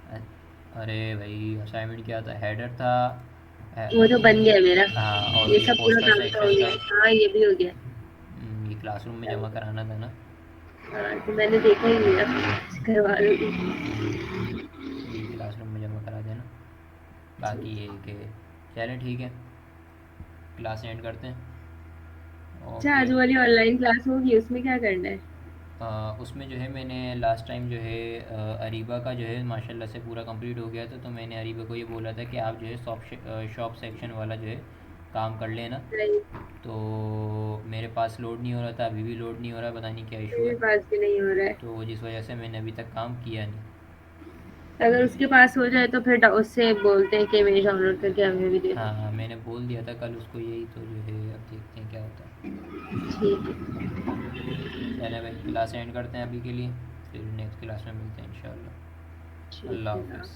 है। अरे भाई, असाइनमेंट क्या था, हेडर था। वो तो बन गया मेरा। हाँ, और ये ये सब पूरा पोस्टर काम तो हो सेक्शन गया था। है। हाँ, ये भी हो गया। ये क्लासरूम में जमा कराना था ना। हाँ, तो मैंने देखा ही नहीं, अब करवा लूँगी। ये क्लासरूम में जमा करा देना। बाकी ये कि चलें ठीक है, क्लास एंड करते हैं। अच्छा, ओके। आज वाली ऑनलाइन क्लास होगी, उसमें क्या करना है? उसमें जो है मैंने लास्ट टाइम जो है अरीबा का जो है माशाल्लाह से पूरा कंप्लीट हो गया था, तो मैंने अरीबा को ये बोला था कि आप जो है शॉप सेक्शन वाला जो है काम कर लेना। नहीं, तो मेरे पास लोड नहीं हो रहा था, अभी भी लोड नहीं हो रहा, पता नहीं क्या इशू मेरे है। पास भी नहीं हो रहा है। तो जिस वजह से मैंने अभी तक काम किया नहीं। अगर उसके पास हो जाए तो फिर उससे बोलते हैं कि इमेज डाउनलोड करके हमें भी दे दो। हाँ मैंने बोल दिया था कल उसको यही, तो जो है अब देखते हैं क्या होता है। ठीक है। चले भाई, क्लास एंड करते हैं अभी के लिए, फिर नेक्स्ट क्लास में मिलते हैं इंशाल्लाह। ठीक अल्लाह है। हाफिज़।